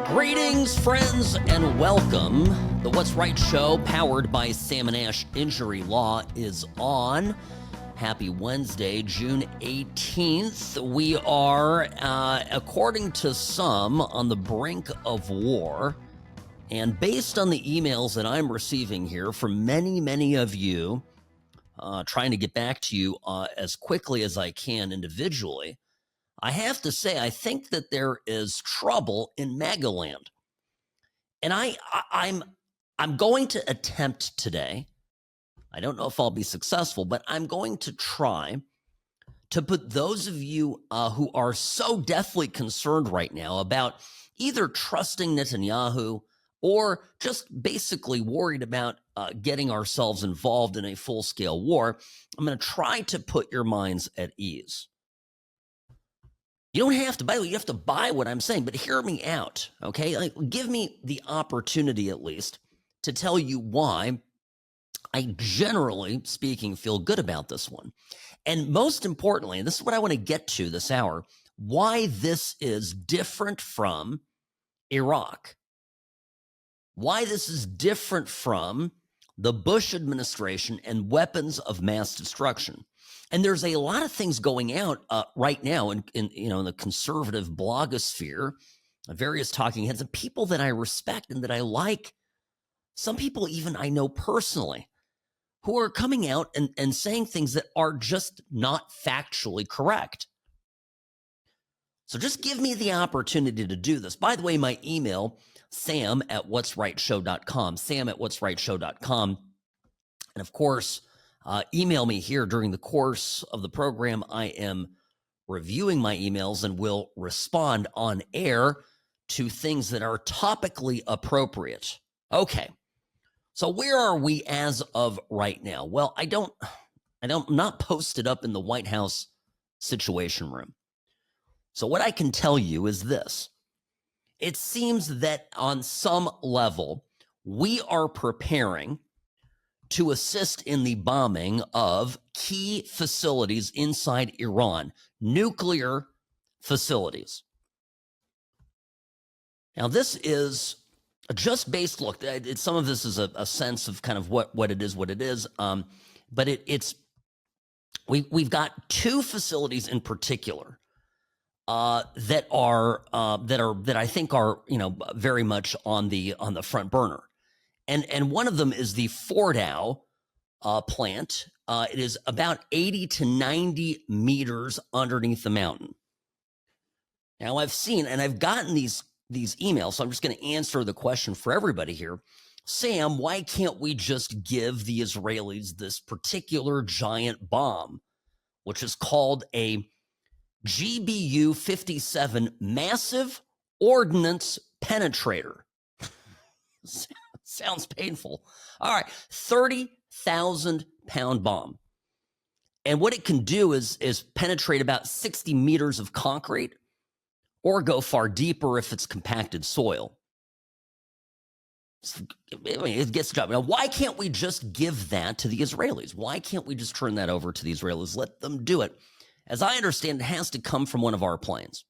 Greetings, friends, and welcome. The What's Right show, powered by Sam & Ash Injury Law, is on. Happy Wednesday, June 18th. We are, according to some, on the brink of war. And based on the emails that I'm receiving here from many of you, trying to get back to you as quickly as I can individually, I have to say, I think that there is trouble in Magaland. And I'm going to attempt today, I don't know if I'll be successful, but I'm going to try to put those of you who are so deathly concerned right now about either trusting Netanyahu or just basically worried about getting ourselves involved in a full-scale war, I'm going to try to put your minds at ease. You don't have to, by the way, you have to buy what I'm saying, but hear me out, okay? Like, give me the opportunity, at least, to tell you why I, generally speaking, feel good about this one. And most importantly, and this is what I want to get to this hour, why this is different from Iraq. Why this is different from the Bush administration and weapons of mass destruction. And there's a lot of things going out right now in the conservative blogosphere, various talking heads, and people that I respect and that I like. Some people even I know personally who are coming out and saying things that are just not factually correct. So just give me the opportunity to do this. By the way, my email, sam@whatsrightshow.com, sam@whatsrightshow.com. And of course, email me here during the course of the program. I am reviewing my emails and will respond on air to things that are topically appropriate. Okay. So where are we as of right now? Well, I'm not posted up in the White House Situation Room. So what I can tell you is this. It seems that on some level, we are preparing to assist in the bombing of key facilities inside Iran, nuclear facilities. Now, this is a just based look. Some of this is a sense of kind of what it is. But we've got two facilities in particular that I think are very much on the front burner. And one of them is the Fordow plant. It is about 80 to 90 meters underneath the mountain. Now, I've seen, and I've gotten these emails, so I'm just going to answer the question for everybody here. Sam, why can't we just give the Israelis this particular giant bomb, which is called a GBU-57 Massive Ordnance Penetrator? Sounds painful. All right, 30,000-pound bomb. And what it can do is penetrate about 60 meters of concrete or go far deeper if it's compacted soil. It gets the job. Now, why can't we just give that to the Israelis? Why can't we just turn that over to the Israelis? Let them do it. As I understand, it has to come from one of our planes.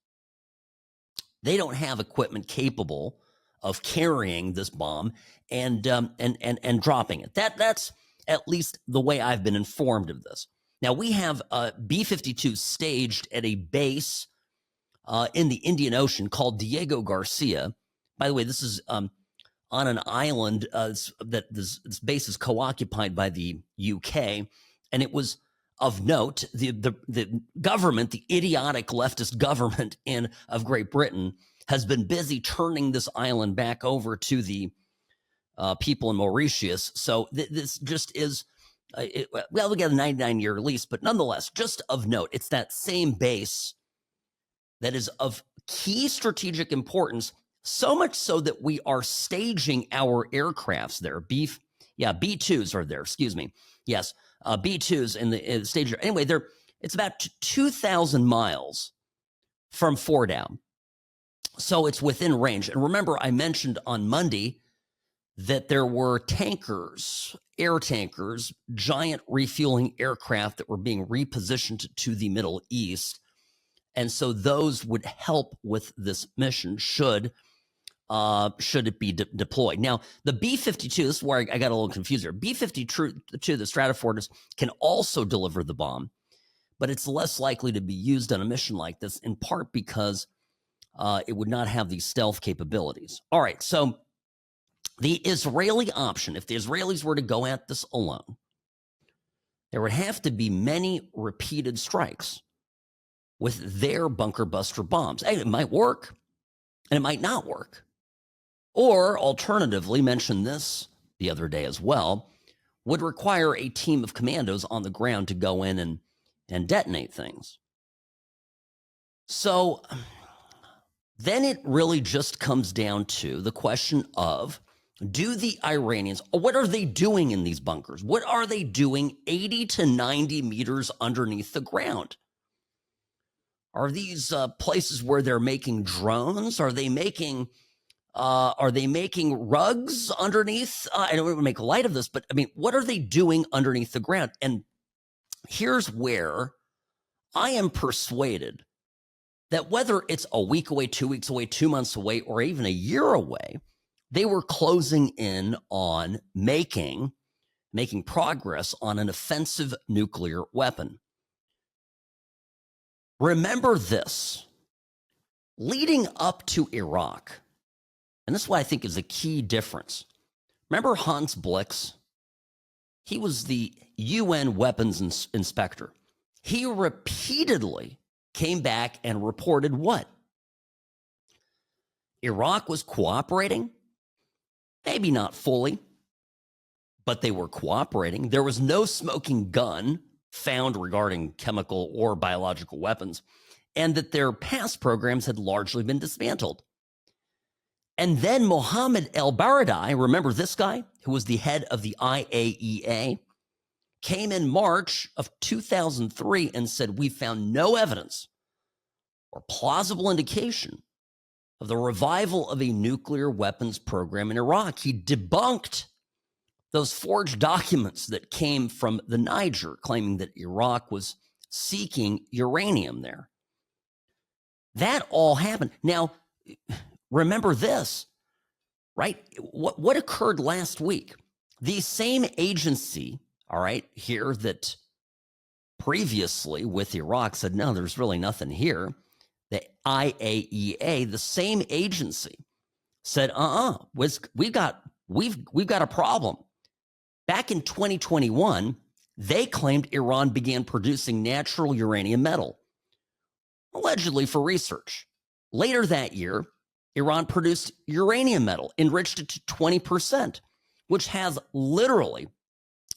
They don't have equipment capable of carrying this bomb and dropping it. That's at least the way I've been informed of this. Now, we have B-52 staged at a base in the Indian Ocean called Diego Garcia. By the way, this is on an island that this base is co-occupied by the UK, and it was of note, the government, the idiotic leftist government of Great Britain, has been busy turning this island back over to the people in Mauritius. So this just is, we got a 99-year lease, but nonetheless, just of note, it's that same base that is of key strategic importance, so much so that we are staging our aircrafts there. B-2s are there, excuse me. Yes, B-2s in the stage. Anyway, it's about 2,000 miles from Fordow. So it's within range. And remember, I mentioned on Monday that there were tankers, air tankers, giant refueling aircraft that were being repositioned to the Middle East. And so those would help with this mission should it be deployed. Now, the B-52, this is where I got a little confused here. B-52, the Stratofortress, can also deliver the bomb, but it's less likely to be used on a mission like this, in part because it would not have these stealth capabilities. All right, so the Israeli option, if the Israelis were to go at this alone, there would have to be many repeated strikes with their bunker buster bombs. Hey, it might work, and it might not work. Or, alternatively, mentioned this the other day as well, would require a team of commandos on the ground to go in and detonate things. So then it really just comes down to the question of, do the Iranians, what are they doing in these bunkers? What are they doing 80 to 90 meters underneath the ground? Are these places where they're making drones? Are they making rugs underneath? I don't want to make light of this, but I mean, what are they doing underneath the ground? And here's where I am persuaded that whether it's a week away, 2 weeks away, 2 months away, or even a year away, they were closing in on making progress on an offensive nuclear weapon. Remember this, leading up to Iraq, and this is what I think is a key difference. Remember Hans Blix? He was the UN weapons inspector. He repeatedly came back and reported what? Iraq was cooperating, maybe not fully, but they were cooperating. There was no smoking gun found regarding chemical or biological weapons, and that their past programs had largely been dismantled. And then Mohammed El-Baradei, remember this guy, who was the head of the IAEA, came in March of 2003 and said, we found no evidence or plausible indication of the revival of a nuclear weapons program in Iraq. He debunked those forged documents that came from the Niger, claiming that Iraq was seeking uranium there. That all happened. Now, remember this, right? What occurred last week? The same agency, all right, here that previously with Iraq said, no, there's really nothing here. The IAEA, the same agency, said, we've got a problem. Back in 2021, they claimed Iran began producing natural uranium metal, allegedly for research. Later that year, Iran produced uranium metal, enriched it to 20%, which has literally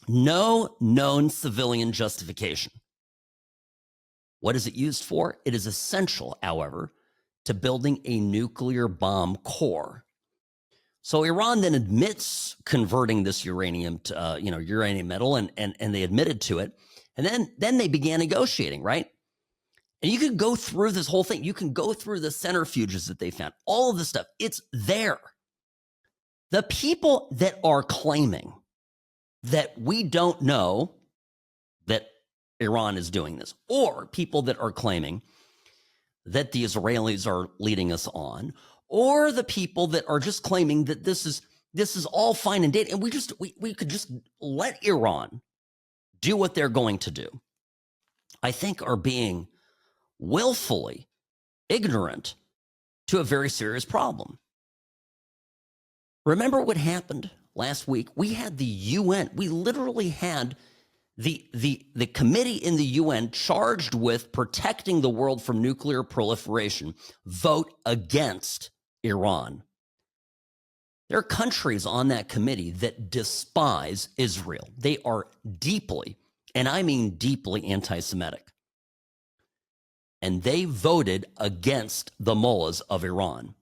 no known civilian justification. What is it used for? It is essential, however, to building a nuclear bomb core. So Iran then admits converting this uranium to, uranium metal, and they admitted to it. And then they began negotiating, right? And you can go through this whole thing. You can go through the centrifuges that they found, all of this stuff. It's there. The people that are claiming that we don't know that Iran is doing this, or people that are claiming that the Israelis are leading us on, or the people that are just claiming that this is all fine and dandy, and we could just let Iran do what they're going to do, I think are being willfully ignorant to a very serious problem. Remember what happened last week? We had the UN. We literally had the committee in the UN charged with protecting the world from nuclear proliferation vote against Iran. There are countries on that committee that despise Israel. They are deeply, and I mean deeply, anti-Semitic. And they voted against the mullahs of Iran.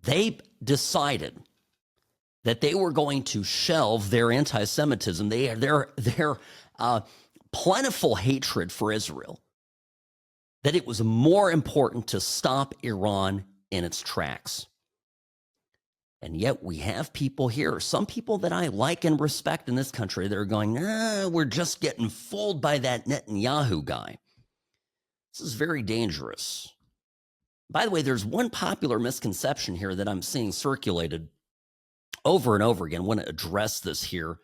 They decided that they were going to shelve their anti-Semitism, their plentiful hatred for Israel, that it was more important to stop Iran in its tracks. And yet we have people here, some people that I like and respect in this country, that are going, we're just getting fooled by that Netanyahu guy. This is very dangerous. By the way, there's one popular misconception here that I'm seeing circulated over and over again. I want to address this here.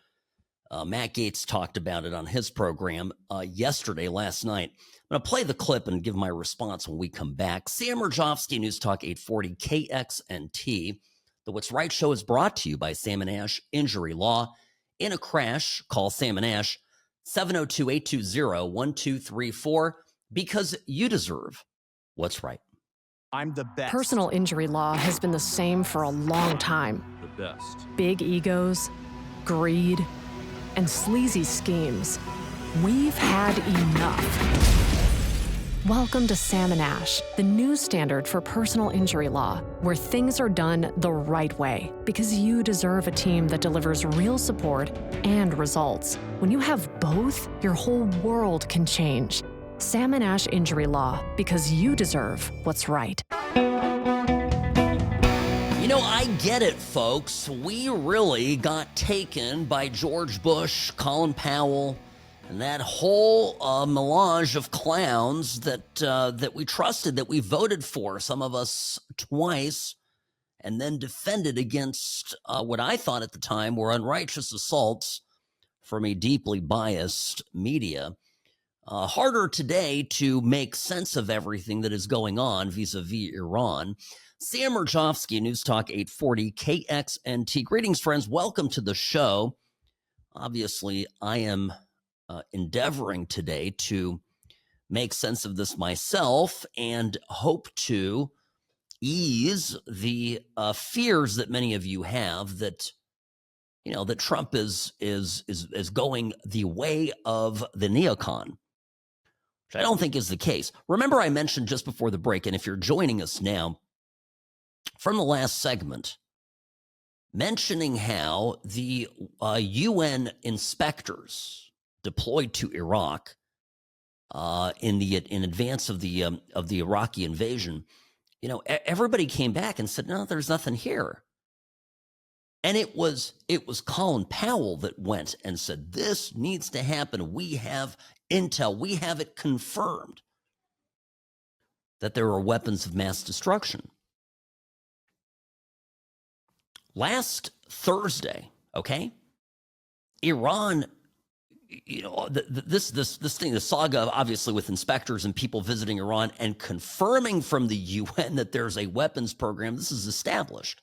Matt Gaetz talked about it on his program last night. I'm going to play the clip and give my response when we come back. Sam Mirejovsky, News Talk 840 KXNT. The What's Right show is brought to you by Sam & Ash Injury Law. In a crash, call Sam & Ash 702-820-1234 because you deserve what's right. I'm the best. Personal injury law has been the same for a long time. The best. Big egos, greed, and sleazy schemes. We've had enough. Welcome to Sam & Ash, the new standard for personal injury law, where things are done the right way, because you deserve a team that delivers real support and results. When you have both, your whole world can change. Sam & Ash Injury Law, because you deserve what's right. You know, I get it, folks. We really got taken by George Bush, Colin Powell, and that whole melange of clowns that we trusted, that we voted for, some of us twice, and then defended against what I thought at the time were unrighteous assaults from a deeply biased media. Harder today to make sense of everything that is going on vis-a-vis Iran. Sam Mirejovsky, News Talk 840 KXNT. Greetings, friends. Welcome to the show. Obviously, I am endeavoring today to make sense of this myself and hope to ease the fears that many of you have that, you know, that Trump is going the way of the neocon, which I don't think is the case. Remember, I mentioned just before the break, and if you're joining us now, from the last segment, mentioning how the UN inspectors deployed to Iraq in advance of the Iraqi invasion, you know, everybody came back and said, no, there's nothing here. And it was Colin Powell that went and said, this needs to happen. We have intel. We have it confirmed that there are weapons of mass destruction. Last Thursday, okay, Iran, you know, this thing, the saga, obviously, with inspectors and people visiting Iran and confirming from the UN that there's a weapons program, this is established.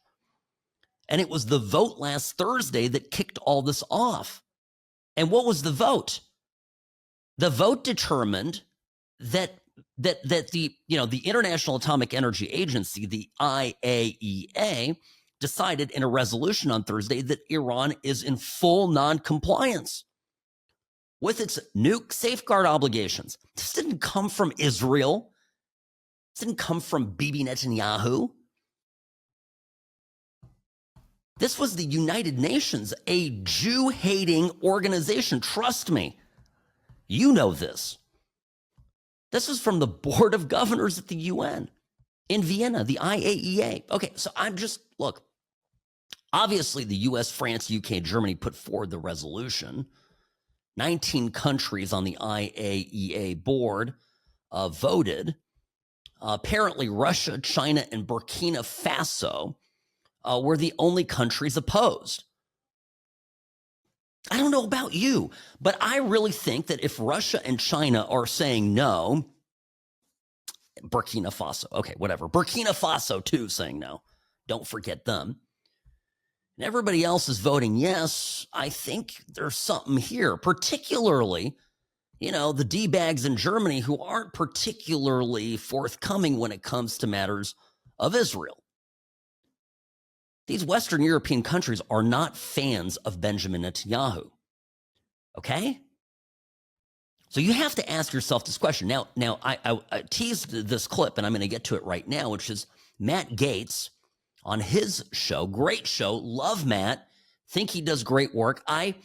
And it was the vote last Thursday that kicked all this off. And what was the vote? The vote determined that the International Atomic Energy Agency, the IAEA, decided in a resolution on Thursday that Iran is in full non-compliance with its nuke safeguard obligations. This didn't come from Israel. This didn't come from Bibi Netanyahu. This was the United Nations, a Jew-hating organization. Trust me, you know this. This is from the Board of Governors at the UN in Vienna, the IAEA. Okay, so look, obviously the US, France, UK, Germany put forward the resolution. 19 countries on the IAEA board voted. Apparently Russia, China, and Burkina Faso were the only countries opposed. I don't know about you, but I really think that if Russia and China are saying no, Burkina Faso, okay, whatever. Burkina Faso, too, saying no. Don't forget them. And everybody else is voting yes. I think there's something here, particularly, you know, the D-bags in Germany who aren't particularly forthcoming when it comes to matters of Israel. These Western European countries are not fans of Benjamin Netanyahu. Okay? So you have to ask yourself this question. Now I teased this clip, and I'm going to get to it right now, which is Matt Gaetz on his show. Great show. Love Matt. Think he does great work. I'm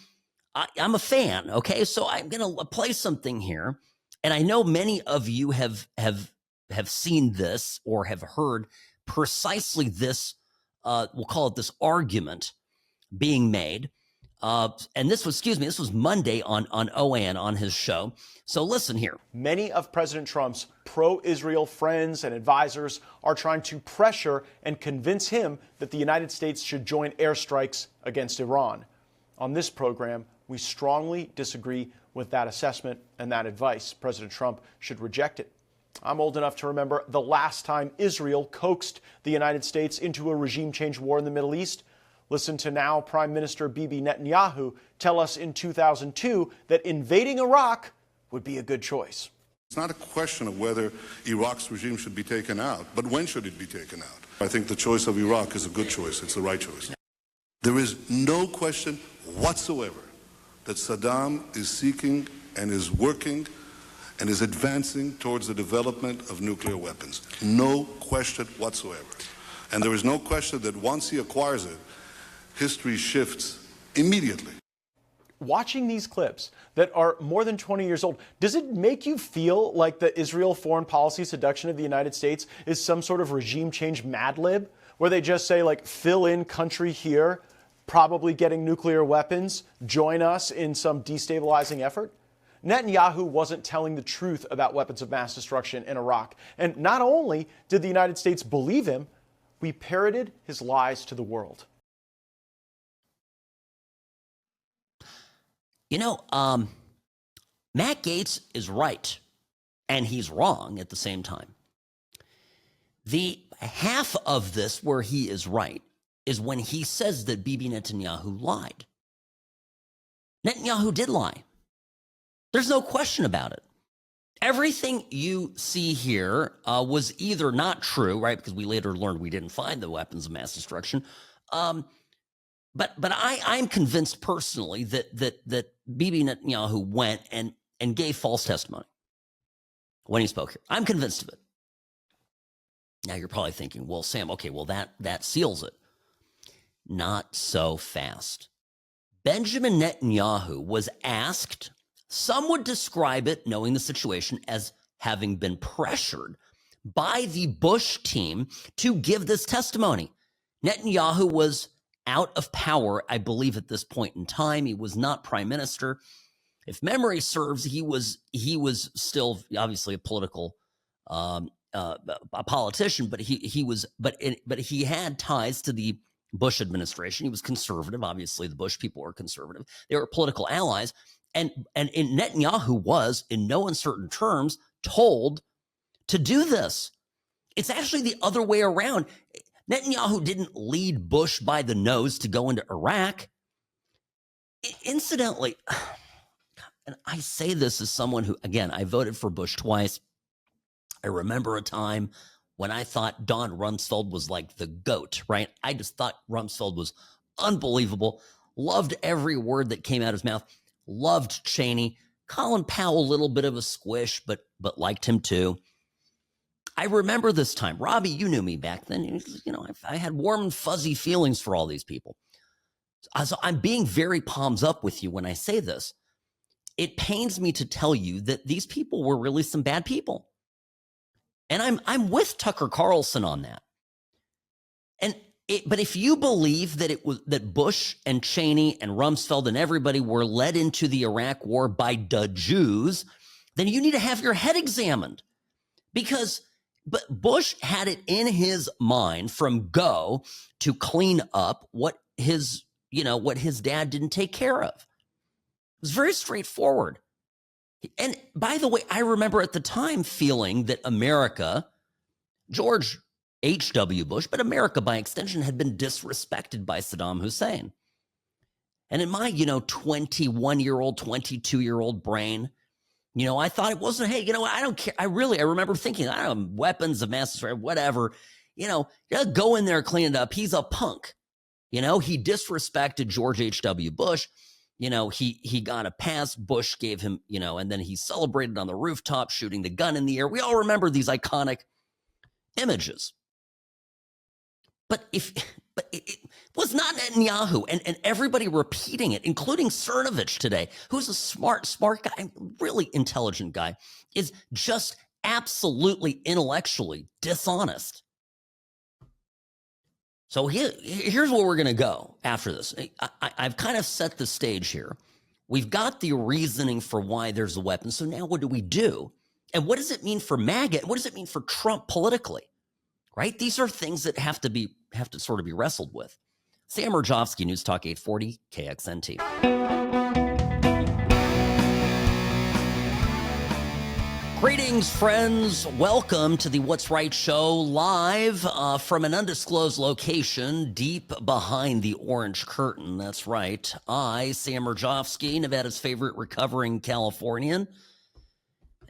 a fan, okay? So I'm going to play something here. And I know many of you have seen this or have heard precisely this, we'll call it this argument being made And this was Monday on OAN on his show. So listen here. Many of President Trump's pro-Israel friends and advisors are trying to pressure and convince him that the United States should join airstrikes against Iran. On this program, we strongly disagree with that assessment and that advice. President Trump should reject it. I'm old enough to remember the last time Israel coaxed the United States into a regime change war in the Middle East. Listen to now Prime Minister Bibi Netanyahu tell us in 2002 that invading Iraq would be a good choice. It's not a question of whether Iraq's regime should be taken out, but when should it be taken out? I think the choice of Iraq is a good choice. It's the right choice. There is no question whatsoever that Saddam is seeking and is working and is advancing towards the development of nuclear weapons. No question whatsoever. And there is no question that once he acquires it, history shifts immediately. Watching these clips that are more than 20 years old, does it make you feel like the Israel foreign policy seduction of the United States is some sort of regime change Mad Lib, where they just say, like, fill in country here, probably getting nuclear weapons, join us in some destabilizing effort? Netanyahu wasn't telling the truth about weapons of mass destruction in Iraq. And not only did the United States believe him, we parroted his lies to the world. You know, Matt Gaetz is right, and he's wrong at the same time. The half of this where he is right is when he says that Bibi Netanyahu lied. Netanyahu did lie. There's no question about it. Everything you see here was either not true, right? Because we later learned we didn't find the weapons of mass destruction. But I'm convinced personally that Bibi Netanyahu went and gave false testimony when he spoke here. I'm convinced of it. Now you're probably thinking, well, Sam, okay, well that seals it. Not so fast. Benjamin Netanyahu was asked. Some would describe it, knowing the situation, as having been pressured by the Bush team to give this testimony. Netanyahu was out of power, I believe, at this point in time. He was not prime minister. If memory serves, he was still obviously a political a politician, but he had ties to the Bush administration. He was conservative. Obviously, the Bush people were conservative. They were political allies. And Netanyahu was, in no uncertain terms, told to do this. It's actually the other way around. Netanyahu didn't lead Bush by the nose to go into Iraq. Incidentally, and I say this as someone who, again, I voted for Bush twice. I remember a time when I thought Don Rumsfeld was like the GOAT, right? I just thought Rumsfeld was unbelievable. Loved every word that came out of his mouth. Loved Cheney. Colin Powell, a little bit of a squish, but liked him too. I remember this time. Robbie, you knew me back then. You know, I had warm and fuzzy feelings for all these people. So I'm being very palms up with you when I say this. It pains me to tell you that these people were really some bad people. And I'm with Tucker Carlson on that. But if you believe that it was that Bush and Cheney and Rumsfeld and everybody were led into the Iraq war by the Jews, then you need to have your head examined. But Bush had it in his mind from go to clean up what his dad didn't take care of. It was very straightforward. And by the way, I remember at the time feeling that America, George H.W. Bush, but America by extension, had been disrespected by Saddam Hussein. And in my, 21-year-old, 22-year-old brain, I thought it wasn't, hey, I don't care. I remember thinking, I don't know, weapons of mass destruction, whatever, go in there, clean it up. He's a punk. He disrespected George H.W. Bush. He got a pass. Bush gave him, and then he celebrated on the rooftop, shooting the gun in the air. We all remember these iconic images. But it was not Netanyahu, and everybody repeating it, including Cernovich today, who's a smart guy, really intelligent guy, is just absolutely intellectually dishonest. So here's where we're going to go after this. I've kind of set the stage here. We've got the reasoning for why there's a weapon. So now what do we do? And what does it mean for MAGA? What does it mean for Trump politically? Right? These are things that have to sort of be wrestled with. Sam Mirejovsky, News Talk 840 KXNT. Greetings, friends. Welcome to the What's Right show, live from an undisclosed location deep behind the orange curtain. That's right. I, Sam Mirejovsky, Nevada's favorite recovering Californian,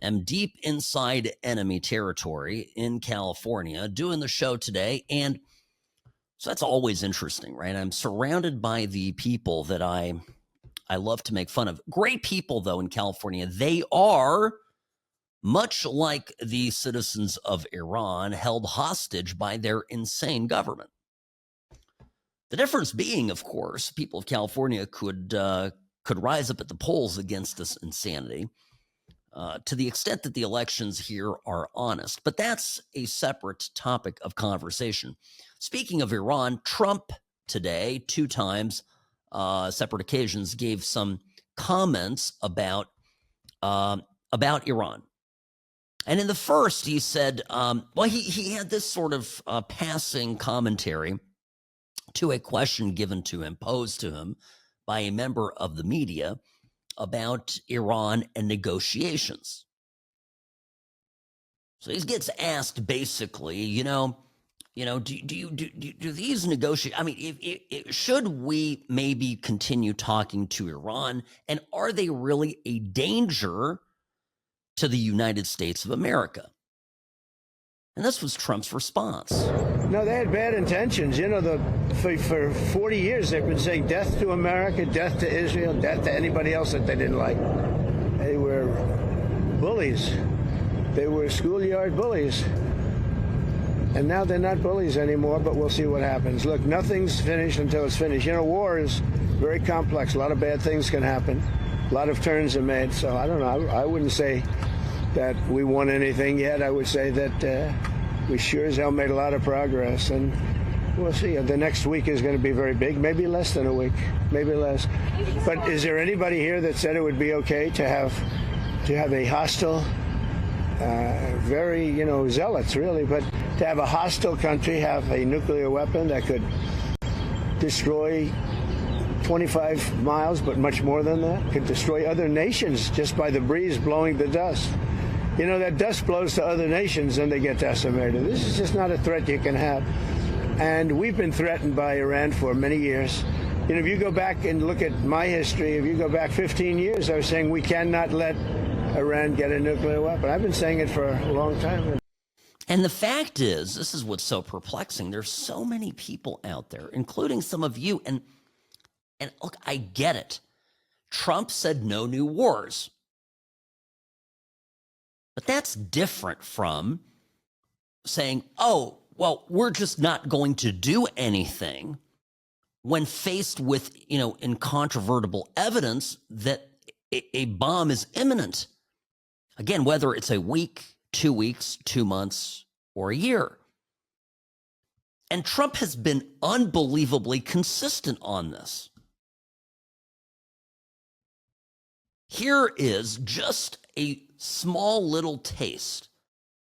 am deep inside enemy territory in California doing the show today. And so that's always interesting, right? I'm surrounded by the people that I love to make fun of. Great people, though, in California. They are, much like the citizens of Iran, held hostage by their insane government. The difference being, of course, people of California could rise up at the polls against this insanity to the extent that the elections here are honest. But that's a separate topic of conversation. Speaking of Iran, Trump today, 2 times, separate occasions, gave some comments about Iran. And in the first, he said, he had this sort of passing commentary to a question given to him, posed to him by a member of the media about Iran and negotiations. So he gets asked basically, do these negotiations, I mean, should we maybe continue talking to Iran, and are they really a danger to the United States of America? And this was Trump's response. No, they had bad intentions. For 40 years, they've been saying death to America, death to Israel, death to anybody else that they didn't like. They were bullies. They were schoolyard bullies. And now they're not bullies anymore, but we'll see what happens. Look, nothing's finished until it's finished. War is very complex. A lot of bad things can happen. A lot of turns are made. So I don't know. I wouldn't say that we won anything yet. I would say that we sure as hell made a lot of progress, and we'll see. The next week is going to be very big, maybe less than a week, maybe less. But is there anybody here that said it would be okay to have a hostile, very, zealots really, but to have a hostile country have a nuclear weapon that could destroy 25 miles, but much more than that, could destroy other nations just by the breeze blowing the dust? That dust blows to other nations and they get decimated. This is just not a threat you can have. And we've been threatened by Iran for many years. If you go back and look at my history, if you go back 15 years, I was saying we cannot let Iran get a nuclear weapon. I've been saying it for a long time. And the fact is, this is what's so perplexing. There's so many people out there, including some of you. And look, I get it. Trump said no new wars. But that's different from saying, oh, well, we're just not going to do anything when faced with, incontrovertible evidence that a bomb is imminent. Again, whether it's a week, 2 weeks, 2 months, or a year. And Trump has been unbelievably consistent on this. Here is just a small little taste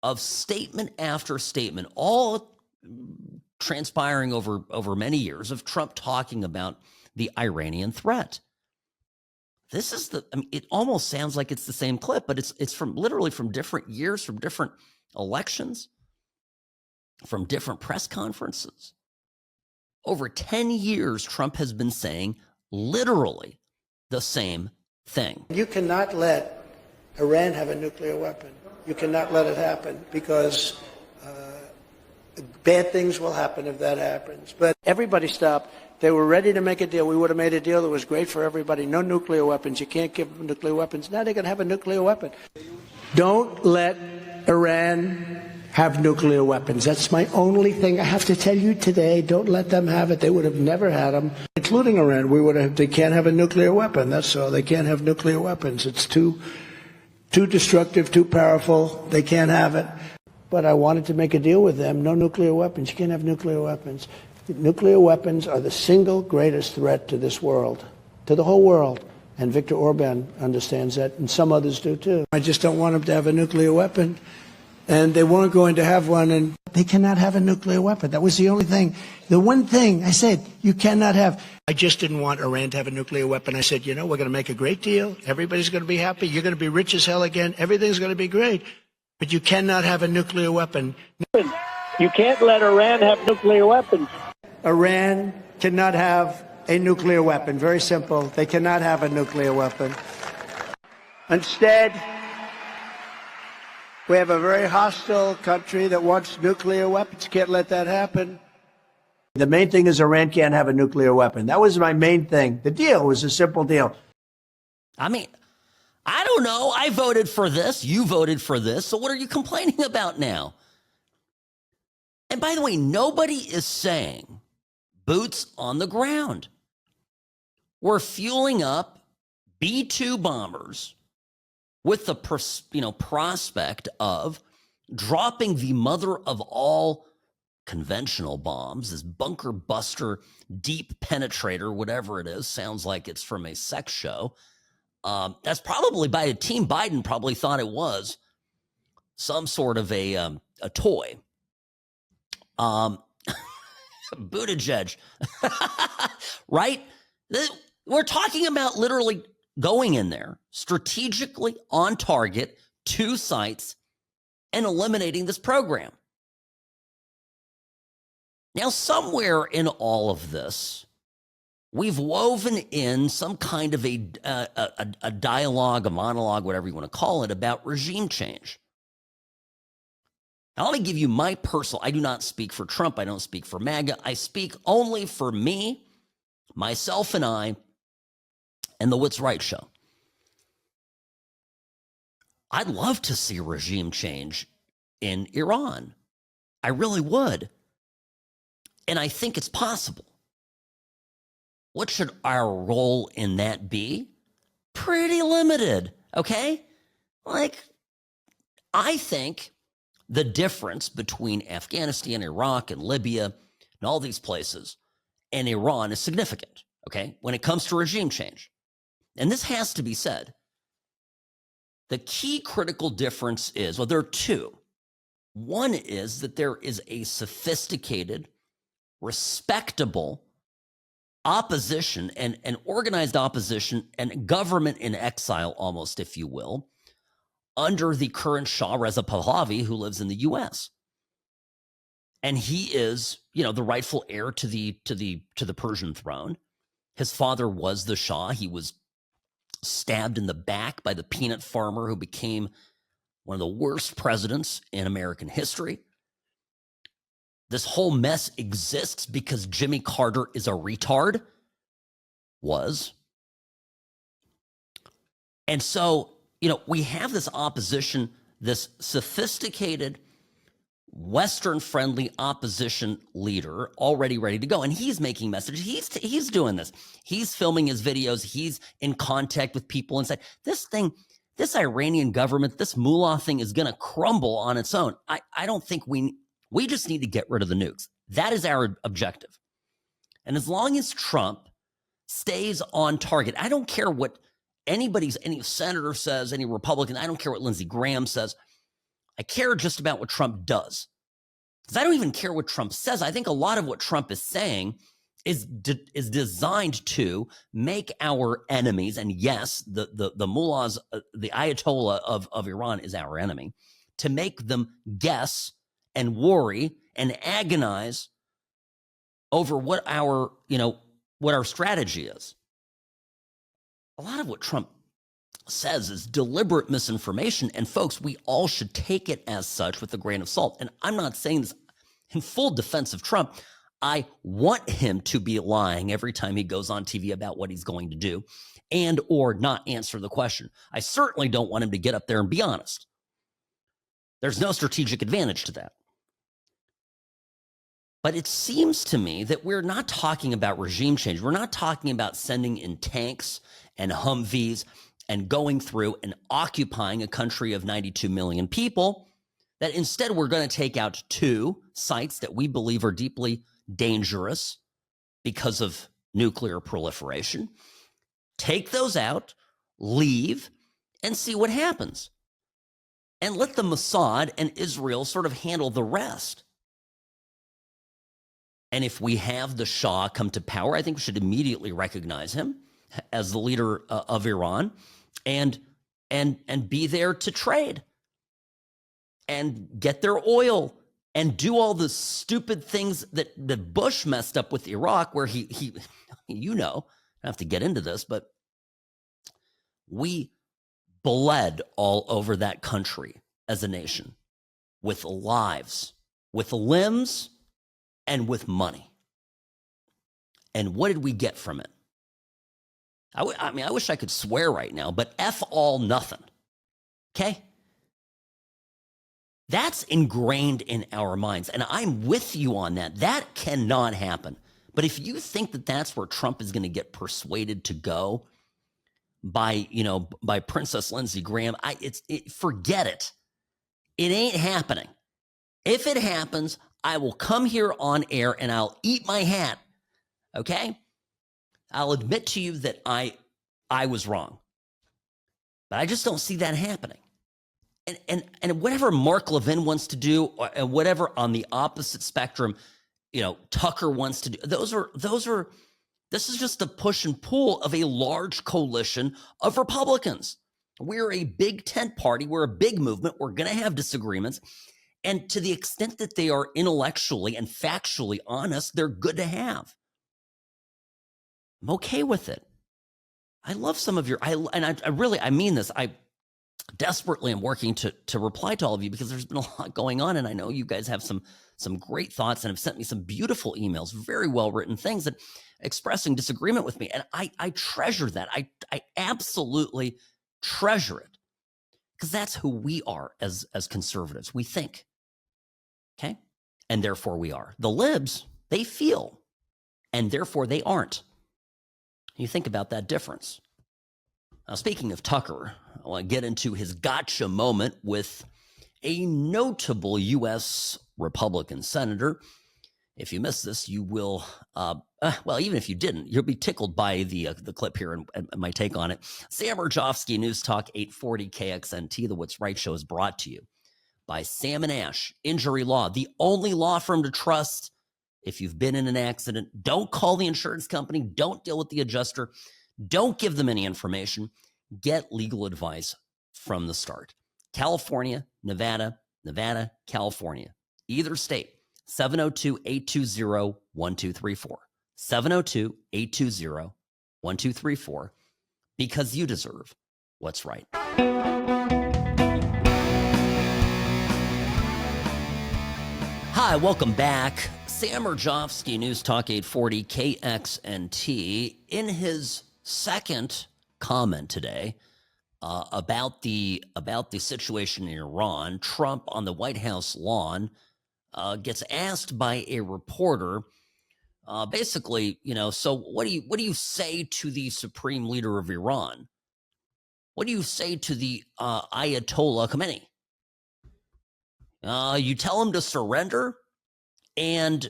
of statement after statement, all transpiring over many years of Trump talking about the Iranian threat. This is it almost sounds like it's the same clip, but it's from literally from different years, from different elections, from different press conferences. Over 10 years, Trump has been saying literally the same thing. You cannot let Iran have a nuclear weapon. You cannot let it happen because bad things will happen if that happens. But everybody stopped. They were ready to make a deal. We would have made a deal that was great for everybody. No nuclear weapons. You can't give them nuclear weapons. Now they're going to have a nuclear weapon. Don't let Iran have nuclear weapons. That's my only thing I have to tell you today. Don't let them have it. They would have never had them, including Iran. They can't have a nuclear weapon. That's all. They can't have nuclear weapons. It's too destructive, too powerful. They can't have it. But I wanted to make a deal with them. No nuclear weapons. You can't have nuclear weapons. Nuclear weapons are the single greatest threat to this world, to the whole world. And Viktor Orban understands that, and some others do too. I just don't want them to have a nuclear weapon. And they weren't going to have one, and they cannot have a nuclear weapon. That was the only thing. The one thing I said, you cannot have. I just didn't want Iran to have a nuclear weapon. I said, we're going to make a great deal. Everybody's going to be happy. You're going to be rich as hell again. Everything's going to be great. But you cannot have a nuclear weapon. You can't let Iran have nuclear weapons. Iran cannot have a nuclear weapon. Very simple. They cannot have a nuclear weapon. Instead, we have a very hostile country that wants nuclear weapons. Can't let that happen. The main thing is Iran can't have a nuclear weapon. That was my main thing. The deal was a simple deal. I mean, I don't know. I voted for this. You voted for this. So what are you complaining about now? And by the way, nobody is saying boots on the ground. We're fueling up B-2 bombers with the prospect of dropping the mother of all conventional bombs, this bunker buster, deep penetrator, whatever it is. Sounds like it's from a sex show. That's probably by a team. Biden probably thought it was some sort of a toy. Buttigieg, right? We're talking about literally going in there strategically on target, 2 sites, and eliminating this program. Now, somewhere in all of this, we've woven in some kind of a dialogue, a monologue, whatever you want to call it, about regime change. Now, let me give you my personal, I do not speak for Trump. I don't speak for MAGA. I speak only for me, myself and I, and the What's Right show. I'd love to see regime change in Iran. I really would. And I think it's possible. What should our role in that be? Pretty limited, okay? I think the difference between Afghanistan, Iraq, and Libya, and all these places, and Iran is significant, okay, when it comes to regime change. And this has to be said. The key critical difference is, well, there are 2. One is that there is a sophisticated, respectable opposition and organized opposition and government in exile, almost, if you will, under the current Shah Reza Pahlavi, who lives in the U.S. And he is, the rightful heir to the Persian throne. His father was the Shah. He was stabbed in the back by the peanut farmer who became one of the worst presidents in American history. This whole mess exists because Jimmy Carter is a retard. Was. And so, we have this opposition, this sophisticated, Western-friendly opposition leader already ready to go. And he's making messages. He's doing this. He's filming his videos. He's in contact with people and said, this Iranian government, this mullah thing is going to crumble on its own. I don't think we just need to get rid of the nukes. That is our objective. And as long as Trump stays on target, I don't care what any senator says, any Republican, I don't care what Lindsey Graham says. I care just about what Trump does. Because I don't even care what Trump says. I think a lot of what Trump is saying is designed to make our enemies, and yes, the mullahs, the Ayatollah of Iran is our enemy, to make them guess and worry and agonize over what our strategy is. A lot of what Trump says is deliberate misinformation, and folks, we all should take it as such with a grain of salt. And I'm not saying this in full defense of Trump. I want him to be lying every time he goes on TV about what he's going to do and or not answer the question. I certainly don't want him to get up there and be honest. There's no strategic advantage to that. But it seems to me that we're not talking about regime change. We're not talking about sending in tanks and Humvees and going through and occupying a country of 92 million people, that instead we're going to take out 2 sites that we believe are deeply dangerous because of nuclear proliferation. Take those out, leave, and see what happens. And let the Mossad and Israel sort of handle the rest. And if we have the Shah come to power, I think we should immediately recognize him as the leader of Iran and be there to trade and get their oil and do all the stupid things that Bush messed up with Iraq, where he I don't have to get into this, but we bled all over that country as a nation with lives, with limbs, and with money. And what did we get from it? I mean, I wish I could swear right now, but F all nothing. Okay? That's ingrained in our minds, and I'm with you on that. That cannot happen. But if you think that that's where Trump is going to get persuaded to go by Princess Lindsey Graham, forget it. It ain't happening. If it happens, I will come here on air and I'll eat my hat. Okay? I'll admit to you that I was wrong. But I just don't see that happening. And whatever Mark Levin wants to do, and whatever on the opposite spectrum, Tucker wants to do, this is just the push and pull of a large coalition of Republicans. We're a big tent party. We're a big movement. We're going to have disagreements. And to the extent that they are intellectually and factually honest, they're good to have. I'm okay with it. I love some of I mean this. I desperately am working to reply to all of you because there's been a lot going on, and I know you guys have some great thoughts and have sent me some beautiful emails, very well written things that expressing disagreement with me, and I treasure that. I absolutely treasure it because that's who we are as conservatives. We think, okay, and therefore we are. The libs, they feel, and therefore they aren't. You think about that difference. Now, speaking of Tucker, I want to get into his gotcha moment with a notable U.S. Republican senator. If you missed this, you will, even if you didn't, you'll be tickled by the clip here and my take on it. Sam Mirejovsky, News Talk 840 KXNT, the What's Right show is brought to you by Sam & Ash Injury Law, the only law firm to trust if you've been in an accident. Don't call the insurance company. Don't deal with the adjuster. Don't give them any information. Get legal advice from the start. California, Nevada, California. Either state, 702-820-1234. 702-820-1234. Because you deserve what's right. Hi, welcome back. Sam Mirejovsky, News Talk 840 KXNT, in his second comment today about the situation in Iran, Trump on the White House lawn gets asked by a reporter, basically, so what do you say to the supreme leader of Iran? What do you say to the Ayatollah Khamenei? You tell him to surrender. And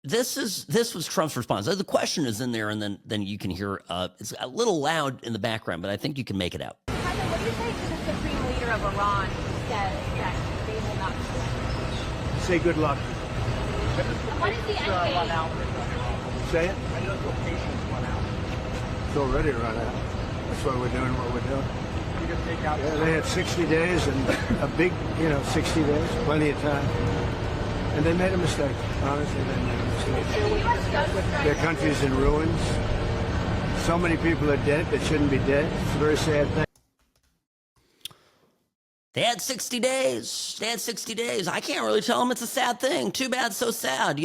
this was Trump's response. The question is in there, and then you can hear it's a little loud in the background, but I think you can make it out. President, what do you say to the supreme leader of Iran who says that they will not surrender? Say good luck. What is the end game? Say it. It's already run out. That's why we're doing what we're doing. Yeah, they had 60 days and a big, 60 days, plenty of time. And they made a mistake. Honestly, they made a mistake. Their country's in ruins. So many people are dead that shouldn't be dead. It's a very sad thing. They had 60 days. I can't really tell them it's a sad thing. Too bad, so sad,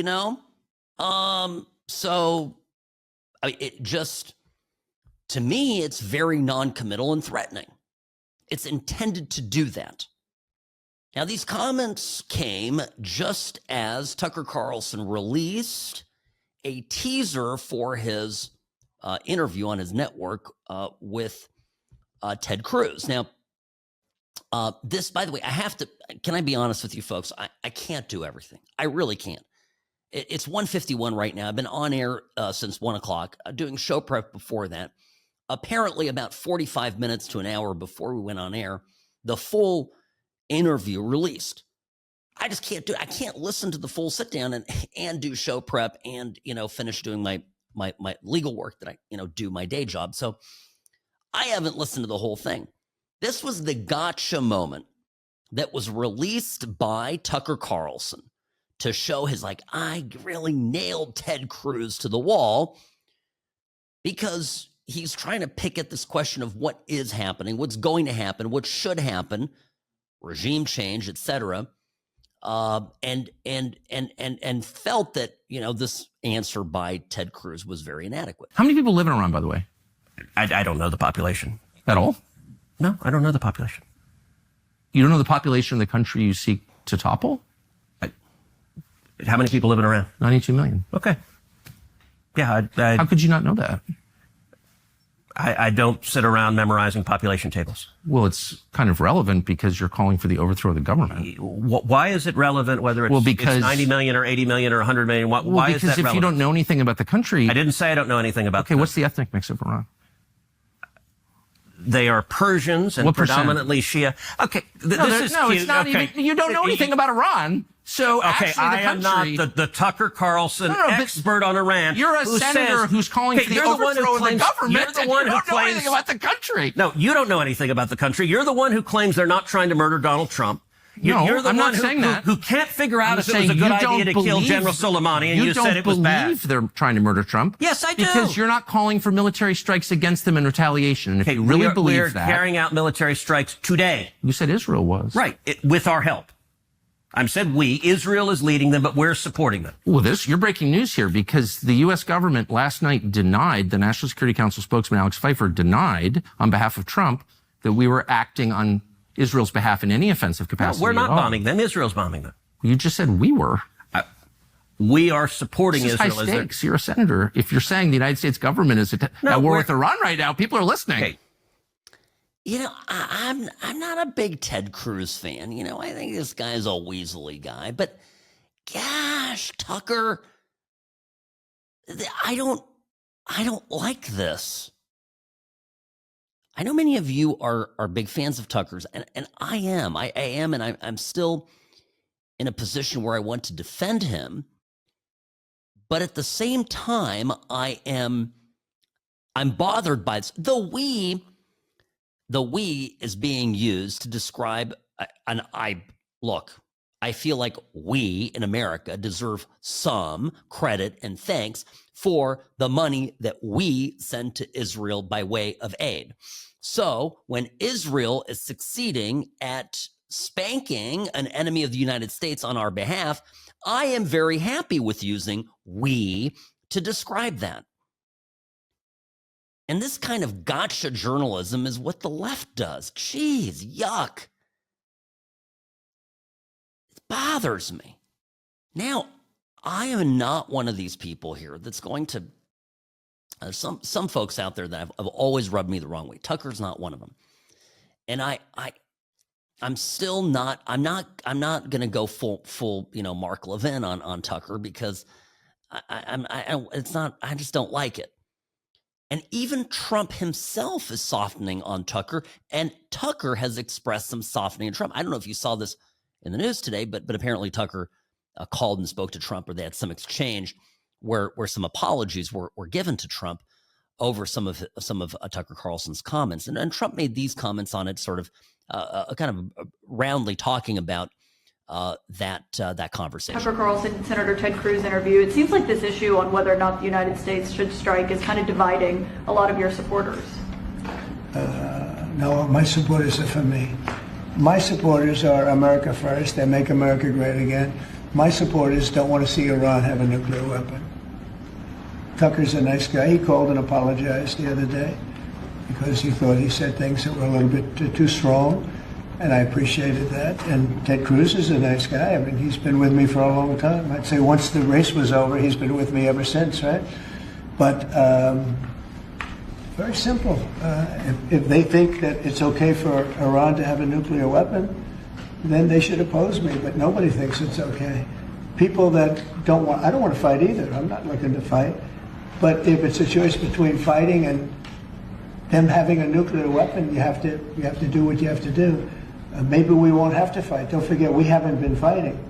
So, it just, to me, it's very non-committal and threatening. It's intended to do that. Now, these comments came just as Tucker Carlson released a teaser for his interview on his network with Ted Cruz. Now, this, by the way, can I be honest with you folks? I can't do everything. I really can't. It's 1:51 right now. I've been on air since 1 o'clock, doing show prep before that. Apparently, about 45 minutes to an hour before we went on air, the full interview released. I just can't do it. I can't listen to the full sit down and do show prep and, finish doing my legal work that I, do my day job. So I haven't listened to the whole thing. This was the gotcha moment that was released by Tucker Carlson to show his, I really nailed Ted Cruz to the wall, because he's trying to pick at this question of what is happening, what's going to happen, what should happen, regime change, etc. And felt that, this answer by Ted Cruz was very inadequate. How many people live in Iran, by the way? I don't know the population. At all? No, I don't know the population. You don't know the population of the country you seek to topple? How many people live in Iran? 92 million. Okay. Yeah. How could you not know that? I don't sit around memorizing population tables. Well, it's kind of relevant because you're calling for the overthrow of the government. Why is it relevant whether it's, because, it's 90 million or 80 million or 100 million? Why is that relevant? Because if you don't know anything about the country... I didn't say I don't know anything about Okay, what's the ethnic mix of Iran? They are Persians and predominantly Shia. Okay, it's not even... You don't know anything about Iran. So okay, I am not the Tucker Carlson expert on Iran. You're a senator who's calling for the overthrow of the government. You're the one who claims, know anything about the country. No, you don't know anything about the country. You're the one who claims they're not trying to murder Donald Trump. You're the I'm one not saying that. Who can't figure out if it was a good idea to kill General Soleimani, and you said it was bad. You don't believe they're trying to murder Trump. Yes, I do. Because you're not calling for military strikes against them in retaliation. And if you really believe that... We're carrying out military strikes today. You said Israel was. Right, with our help. I said we. Israel is leading them, but we're supporting them. Well, you're breaking news here, because the U.S. government last night denied, the National Security Council spokesman Alex Pfeiffer denied on behalf of Trump that we were acting on Israel's behalf in any offensive capacity. No, we're not bombing them. Israel's bombing them. You just said we were. We are supporting this is Israel. High stakes. You're a senator. If you're saying the United States government is at war with Iran right now, people are listening. Okay. I'm not a big Ted Cruz fan. I think this guy's a weaselly guy. But gosh, Tucker, I don't like this. I know many of you are big fans of Tucker's, and I am. I am, and I'm still in a position where I want to defend him. But at the same time, I'm bothered by this. The we is being used to describe look, I feel like we in America deserve some credit and thanks for the money that we send to Israel by way of aid. So when Israel is succeeding at spanking an enemy of the United States on our behalf, I am very happy with using we to describe that. And this kind of gotcha journalism is what the left does. Jeez, yuck. It bothers me. Now, I am not one of these people here that's going to... some folks out there that have always rubbed me the wrong way. Tucker's not one of them. And I'm still not... I'm not going to go full Mark Levin on Tucker, because I just don't like it. And even Trump himself is softening on Tucker, and Tucker has expressed some softening in Trump. I don't know if you saw this in the news today, but apparently Tucker called and spoke to Trump, or they had some exchange where some apologies were given to Trump over some of Tucker Carlson's comments, and Trump made these comments on it, sort of kind of roundly talking about that conversation. Tucker Carlson, Senator Ted Cruz interview. It seems like this issue on whether or not the United States should strike is kind of dividing a lot of your supporters. No, my supporters are for me. My supporters are America first. They make America great again. My supporters don't want to see Iran have a nuclear weapon. Tucker's a nice guy. He called and apologized the other day because he thought he said things that were a little bit too strong. And I appreciated that. And Ted Cruz is a nice guy. I mean, he's been with me for a long time. I'd say once the race was over, he's been with me ever since, right? But very simple. If they think that it's okay for Iran to have a nuclear weapon, then they should oppose me. But nobody thinks it's okay. people that don't want, I don't want to fight either. I'm not looking to fight. But if it's a choice between fighting and them having a nuclear weapon, you have to do what you have to do. Maybe we won't have to fight. Don't forget, we haven't been fighting.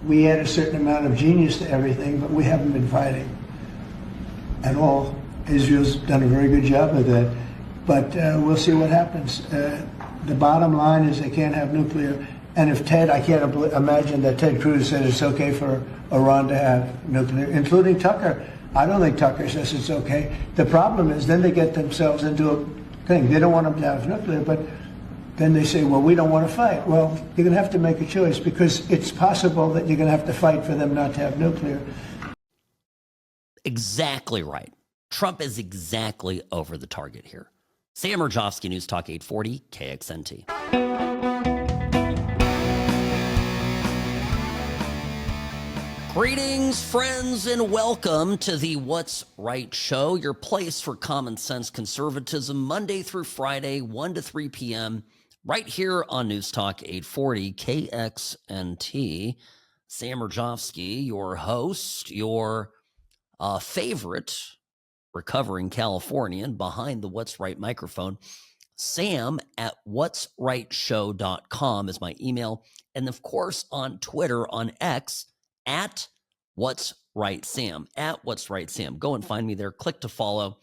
We add a certain amount of genius to everything, but we haven't been fighting at all. Israel's done a very good job of that. But we'll see what happens. The bottom line is they can't have nuclear. And if I can't imagine that Ted Cruz said it's okay for Iran to have nuclear, including Tucker. I don't think Tucker says it's okay. The problem is then they get themselves into a thing. They don't want them to have nuclear, but then they say, well, we don't want to fight. Well, you're going to have to make a choice because it's possible that you're going to have to fight for them not to have nuclear. Exactly right. Trump is exactly over the target here. Sam Mirejovsky, News Talk 840, KXNT. Greetings, friends, and welcome to the What's Right Show, your place for common sense conservatism, Monday through Friday, 1 to 3 p.m., right here on News Talk 840, KXNT. Sam Mirejovsky, your host, your favorite recovering Californian behind the What's Right microphone. Sam at whatsrightshow.com is my email. And of course, on Twitter, on X, at What's Right Sam, at What's Right Sam. Go and find me there. Click to follow.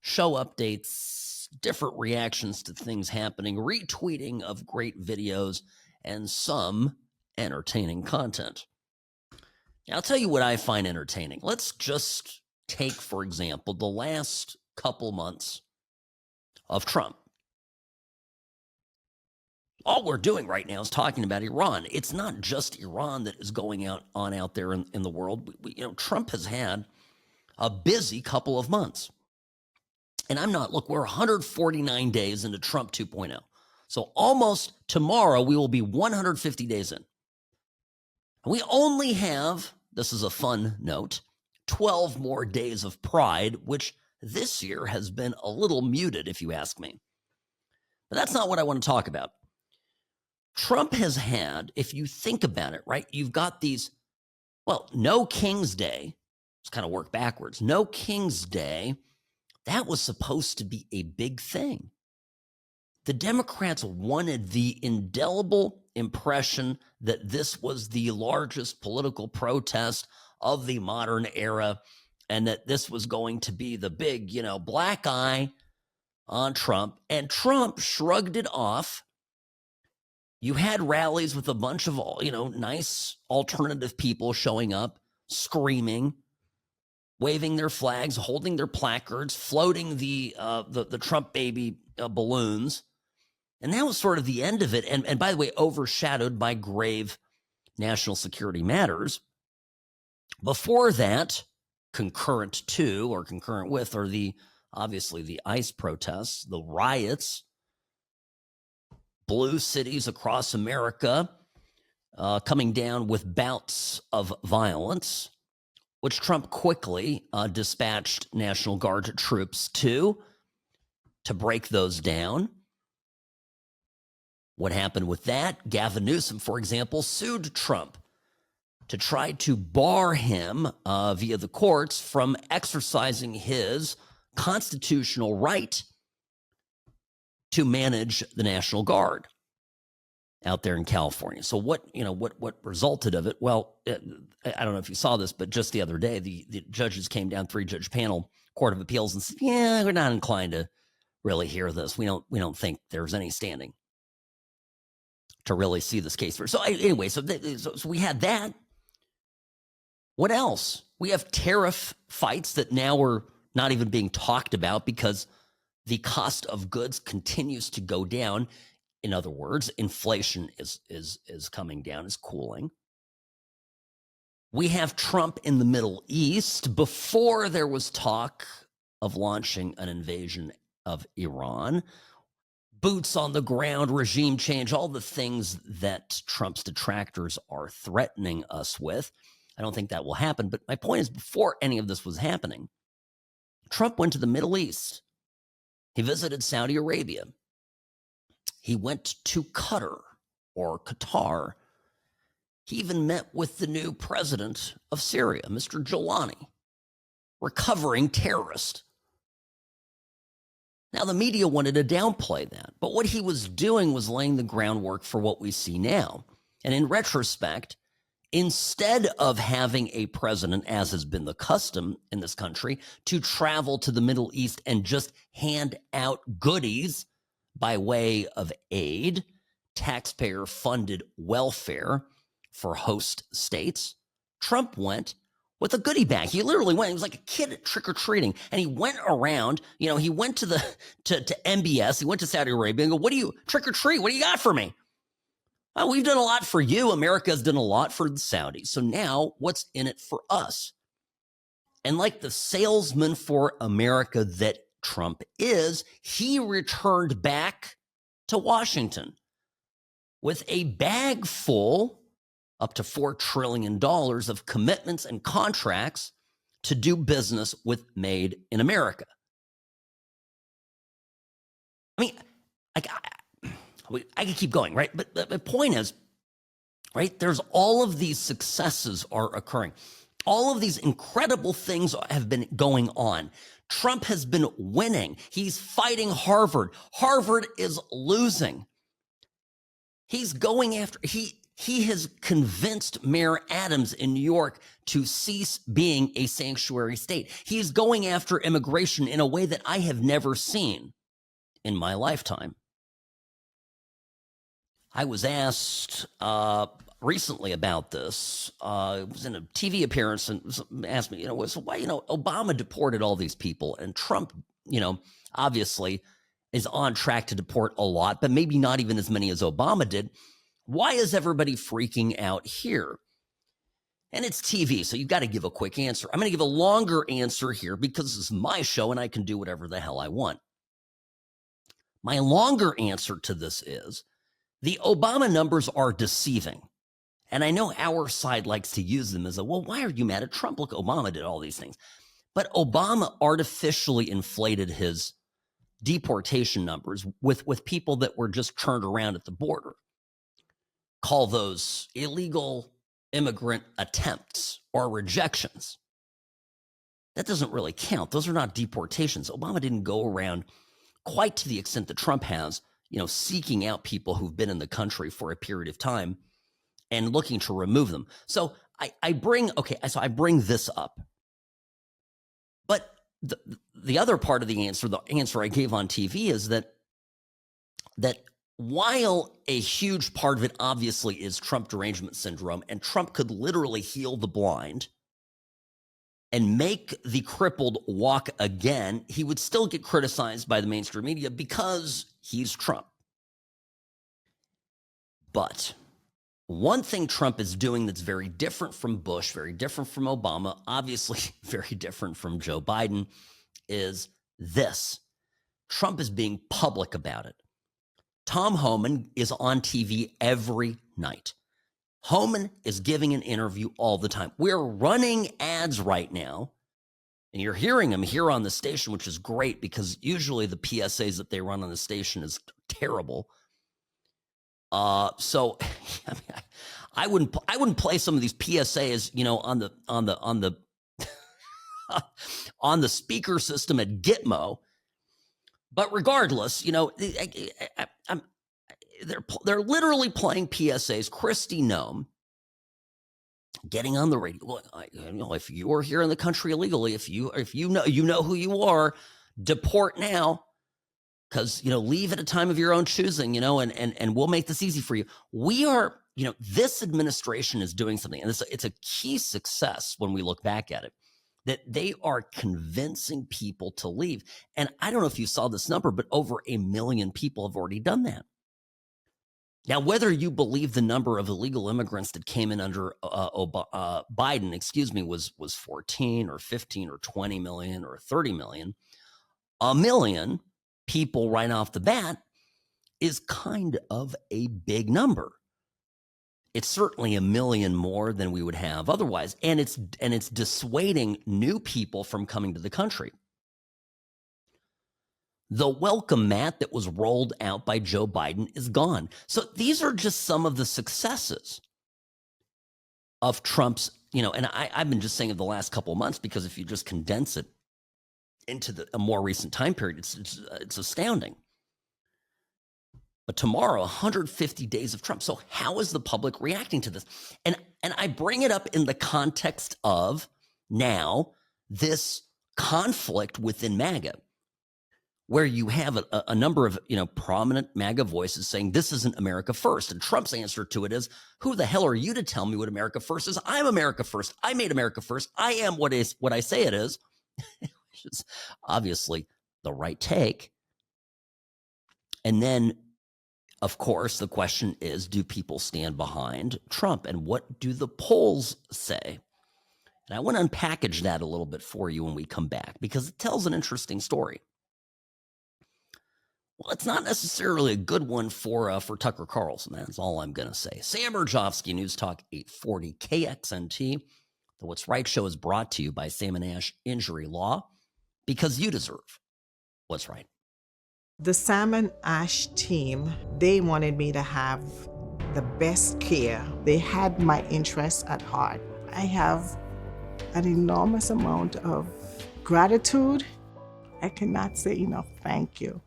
Show updates, different reactions to things happening, retweeting of great videos, and some entertaining content. Now, I'll tell you what I find entertaining. Let's just take, for example, the last couple months of Trump. All we're doing right now is talking about Iran. It's not just Iran that is going on out there in the world. Trump has had a busy couple of months. And we're 149 days into Trump 2.0. So almost tomorrow, we will be 150 days in. And we only have, this is a fun note, 12 more days of Pride, which this year has been a little muted, if you ask me. But that's not what I want to talk about. Trump has had, if you think about it, right, you've got these, no King's Day. Let's kind of work backwards. No King's Day. That was supposed to be a big thing. The Democrats wanted the indelible impression that this was the largest political protest of the modern era and that this was going to be the big, black eye on Trump. And Trump shrugged it off. You had rallies with a bunch of, nice alternative people showing up, screaming, waving their flags, holding their placards, floating the Trump baby balloons. And that was sort of the end of it. And by the way, overshadowed by grave national security matters. Before that, concurrent with are obviously the ICE protests, the riots, blue cities across America coming down with bouts of violence, which Trump quickly dispatched National Guard troops to break those down. What happened with that? Gavin Newsom, for example, sued Trump to try to bar him via the courts from exercising his constitutional right to manage the National Guard out there in California. So what resulted of it? Well, I don't know if you saw this, but just the other day, the judges came down, 3-judge panel, Court of Appeals, and said, yeah, we're not inclined to really hear this. We don't think there's any standing to really see this case through. So anyway, so we had that. What else? We have tariff fights that now are not even being talked about because the cost of goods continues to go down. In other words, inflation is coming down, is cooling. We have Trump in the Middle East before there was talk of launching an invasion of Iran. Boots on the ground, regime change, all the things that Trump's detractors are threatening us with. I don't think that will happen. But my point is, before any of this was happening, Trump went to the Middle East. He visited Saudi Arabia. He went to Qatar. He even met with the new president of Syria, Mr. Jolani, recovering terrorist. Now, the media wanted to downplay that, but what he was doing was laying the groundwork for what we see now. And in retrospect, instead of having a president, as has been the custom in this country, to travel to the Middle East and just hand out goodies by way of aid, taxpayer-funded welfare for host states, Trump went with a goodie bag. He literally went, he was like a kid at trick-or-treating, and he went around, he went to MBS, he went to Saudi Arabia and go, what do you, trick-or-treat, what do you got for me? Well, we've done a lot for you. America's done a lot for the Saudis. So now what's in it for us? And like the salesman for America that Trump is, he returned back to Washington with a bag full, up to $4 trillion of commitments and contracts to do business with Made in America. I mean, I can keep going, right? But the point is, right, there's all of these successes are occurring. All of these incredible things have been going on. Trump has been winning. He's fighting Harvard. Harvard is losing. He's going after, he has convinced Mayor Adams in New York to cease being a sanctuary state. He's going after immigration in a way that I have never seen in my lifetime. I was asked recently about this. It was in a TV appearance and asked me, so why, Obama deported all these people and Trump, obviously is on track to deport a lot, but maybe not even as many as Obama did. Why is everybody freaking out here? And it's TV, so you've got to give a quick answer. I'm going to give a longer answer here because this is my show and I can do whatever the hell I want. My longer answer to this is the Obama numbers are deceiving. And I know our side likes to use them as why are you mad at Trump? Look, Obama did all these things. But Obama artificially inflated his deportation numbers with people that were just turned around at the border. Call those illegal immigrant attempts or rejections. That doesn't really count. Those are not deportations. Obama didn't go around quite to the extent that Trump has, seeking out people who've been in the country for a period of time and looking to remove them. So I bring this up. But the other part of the answer I gave on TV is that while a huge part of it obviously is Trump derangement syndrome, and Trump could literally heal the blind and make the crippled walk again, he would still get criticized by the mainstream media because he's Trump. But one thing Trump is doing that's very different from Bush, very different from Obama, obviously very different from Joe Biden, is this. Trump is being public about it. Tom Homan is on TV every night. Homan is giving an interview all the time. We're running ads right now, and you're hearing them here on the station, which is great because usually the PSAs that they run on the station is terrible. So I wouldn't play some of these PSAs, on the speaker system at Gitmo. But regardless, they're literally playing PSAs. Kristi Noem getting on the radio. Look, if you are here in the country illegally, if you know who you are, deport now, because leave at a time of your own choosing. And we'll make this easy for you. We are, this administration is doing something, and it's a key success when we look back at it, that they are convincing people to leave. And I don't know if you saw this number, but over 1 million people have already done that. Now, whether you believe the number of illegal immigrants that came in under Biden, was 14 or 15 or 20 million or 30 million, 1 million people right off the bat is kind of a big number. It's certainly 1 million more than we would have otherwise, and it's dissuading new people from coming to the country. The welcome mat that was rolled out by Joe Biden is gone. So these are just some of the successes. of Trump's, and I've been just saying of the last couple of months, because if you just condense it into a more recent time period, it's astounding. But tomorrow, 150 days of Trump. So how is the public reacting to this? And I bring it up in the context of now this conflict within MAGA, where you have a number of prominent MAGA voices saying this isn't America first. And Trump's answer to it is, who the hell are you to tell me what America first is? I'm America first. I made America first. I am what I say it is, which is obviously the right take. And then, of course, the question is, do people stand behind Trump? And what do the polls say? And I want to unpackage that a little bit for you when we come back, because it tells an interesting story. Well, it's not necessarily a good one for Tucker Carlson. That's all I'm going to say. Sam Mirejovsky, News Talk 840 KXNT. The What's Right show is brought to you by Sam & Ash Injury Law, because you deserve what's right. The Sam & Ash team, they wanted me to have the best care. They had my interests at heart. I have an enormous amount of gratitude. I cannot say enough thank you.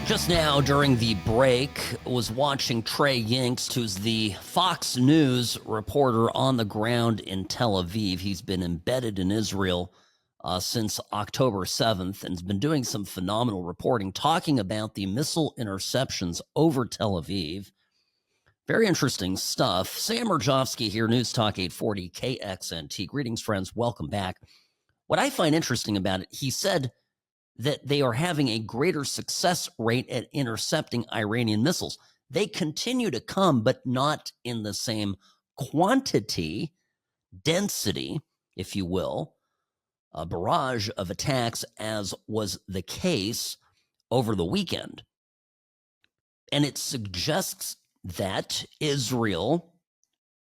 Just now, during the break, was watching Trey Yingst, who's the Fox News reporter on the ground in Tel Aviv. He's been embedded in Israel since October 7th and has been doing some phenomenal reporting, talking about the missile interceptions over Tel Aviv. Very interesting stuff. Sam Mirejovsky here, News Talk 840 KXNT. Greetings, friends. Welcome back. What I find interesting about it, he said that they are having a greater success rate at intercepting Iranian missiles. They continue to come, but not in the same quantity, density, if you will, a barrage of attacks as was the case over the weekend. And it suggests that Israel,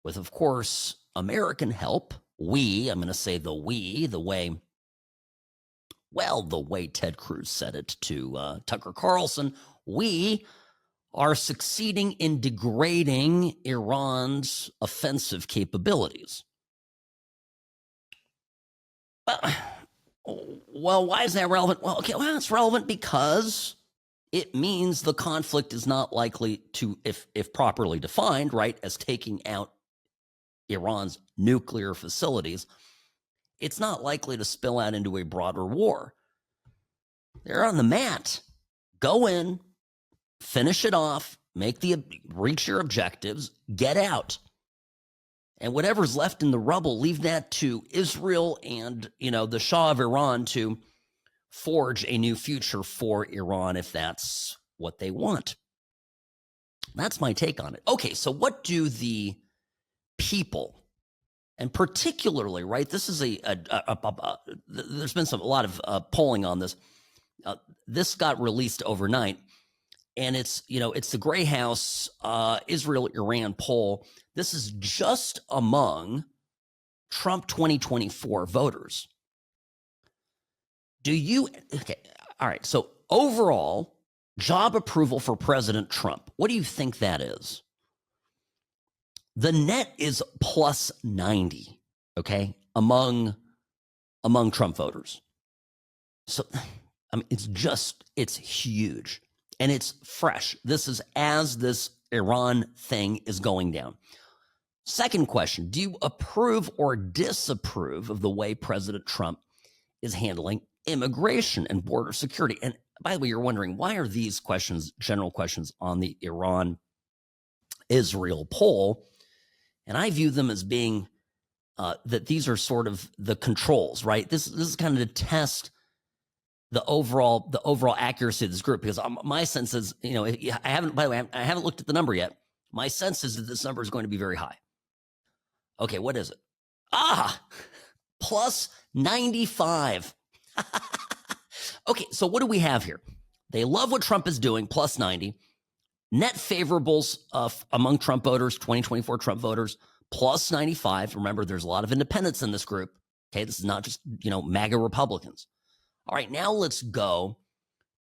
with, of course, American help, I'm going to say the way Ted Cruz said it to Tucker Carlson, we are succeeding in degrading Iran's offensive capabilities. Well, why is that relevant? Well, it's relevant because it means the conflict is not likely to, if properly defined, right, as taking out Iran's nuclear facilities, it's not likely to spill out into a broader war. They're on the mat. Go in, finish it off, reach your objectives, get out. And whatever's left in the rubble, leave that to Israel and, the Shah of Iran to forge a new future for Iran if that's what they want. That's my take on it. Okay, so what do the people, and particularly, right, this is there's been a lot of polling on this. This got released overnight, and it's the Gray House Israel-Iran poll. This is just among Trump 2024 voters. All right, so overall, job approval for President Trump. What do you think that is? The net is plus 90, okay, among Trump voters. So, it's huge, and it's fresh. This is as this Iran thing is going down. Second question, do you approve or disapprove of the way President Trump is handling immigration and border security? And by the way, you're wondering, why are these questions, general questions, on the Iran-Israel poll? And I view them as being that these are sort of the controls, right? This is kind of to test the overall accuracy of this group, because my sense is, I haven't looked at the number yet. My sense is that this number is going to be very high. Okay, what is it? Plus 95. Okay, so what do we have here? They love what Trump is doing, plus 90. Net favorables among Trump voters, 2024 Trump voters, plus 95. Remember, there's a lot of independents in this group. Okay, this is not just, MAGA Republicans. All right, now let's go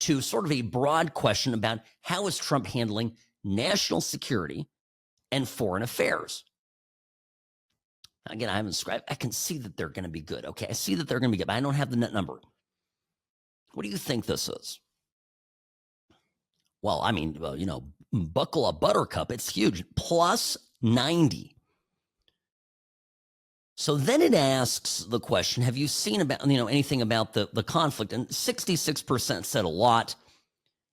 to sort of a broad question about how is Trump handling national security and foreign affairs. Again, I haven't described. I can see that they're going to be good. Okay, I see that they're going to be good, but I don't have the net number. What do you think this is? Well, I mean, buckle a buttercup. It's huge. Plus 90. So then it asks the question, have you seen about, anything about the conflict? And 66% said a lot.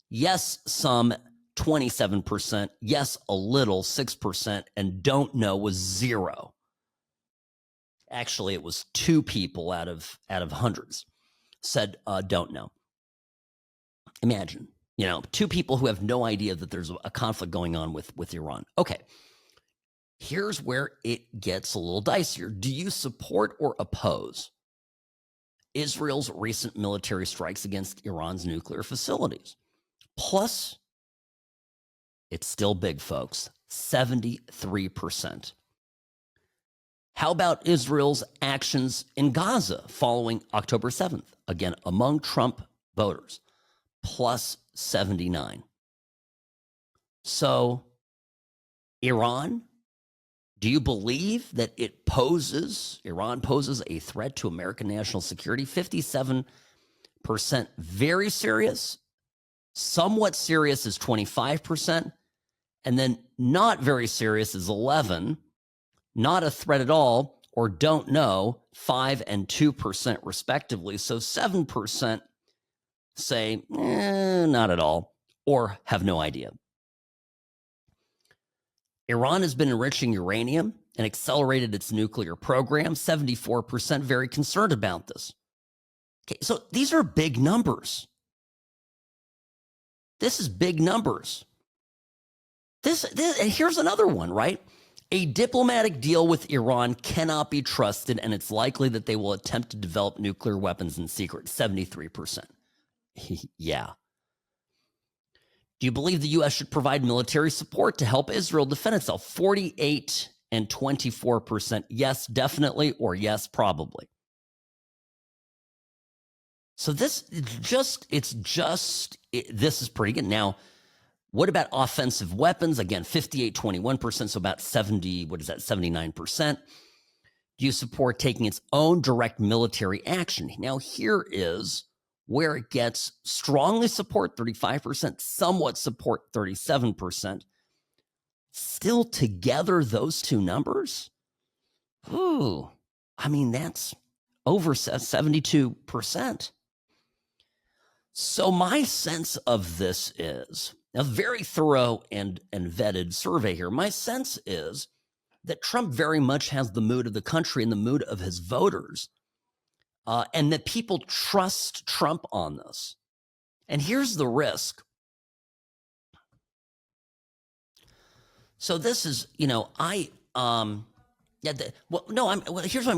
Yes, some, 27%. Yes, a little, 6%. And don't know was 0. Actually, it was 2 people out of hundreds said don't know. Imagine, 2 people who have no idea that there's a conflict going on with Iran. Okay. Here's where it gets a little dicier. Do you support or oppose Israel's recent military strikes against Iran's nuclear facilities? Plus, it's still big, folks, 73%. How about Israel's actions in Gaza following October 7th? Again, among Trump voters, plus 79. So, Iran, do you believe that Iran poses a threat to American national security? 57% very serious, somewhat serious is 25%, and then not very serious is 11%, not a threat at all, or don't know, 5% and 2% respectively. So 7% say, not at all, or have no idea. Iran has been enriching uranium and accelerated its nuclear program. 74% very concerned about this. Okay, so these are big numbers. This is big numbers. This and here's another one, right? A diplomatic deal with Iran cannot be trusted, and it's likely that they will attempt to develop nuclear weapons in secret. 73%. Yeah. Do you believe the U.S. should provide military support to help Israel defend itself? 48 and 24%. Yes, definitely, or yes, probably. So this is pretty good. Now, what about offensive weapons? Again, 58, 21%, so about 79%. Do you support taking its own direct military action? Now, here is where it gets strongly support, 35%, somewhat support, 37%. Still together, those two numbers, that's over 72%. So my sense of this is, a very thorough and vetted survey here, my sense is that Trump very much has the mood of the country and the mood of his voters, and that people trust Trump on this. And here's the risk. So this is, here's what I'm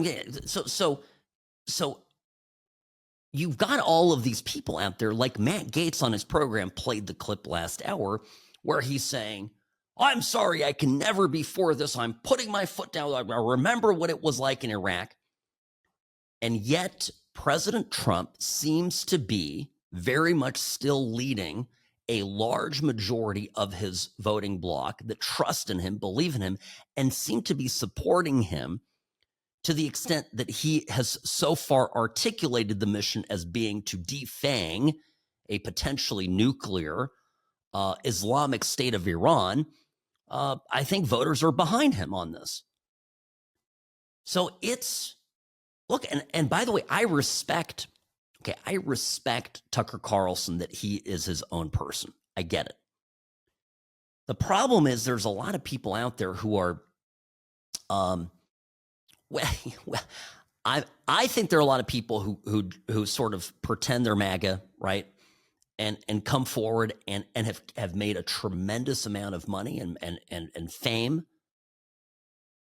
getting. So you've got all of these people out there, like Matt Gaetz on his program played the clip last hour, where he's saying, I'm sorry, I can never be for this. I'm putting my foot down. I remember what it was like in Iraq. And yet President Trump seems to be very much still leading a large majority of his voting bloc that trust in him, believe in him, and seem to be supporting him to the extent that he has so far articulated the mission as being to defang a potentially nuclear Islamic State of Iran. I think voters are behind him on this. So look, and by the way, I respect Tucker Carlson that he is his own person. I get it. The problem is there's a lot of people out there who are, I think there are a lot of people who sort of pretend they're MAGA, right? And come forward and have made a tremendous amount of money and fame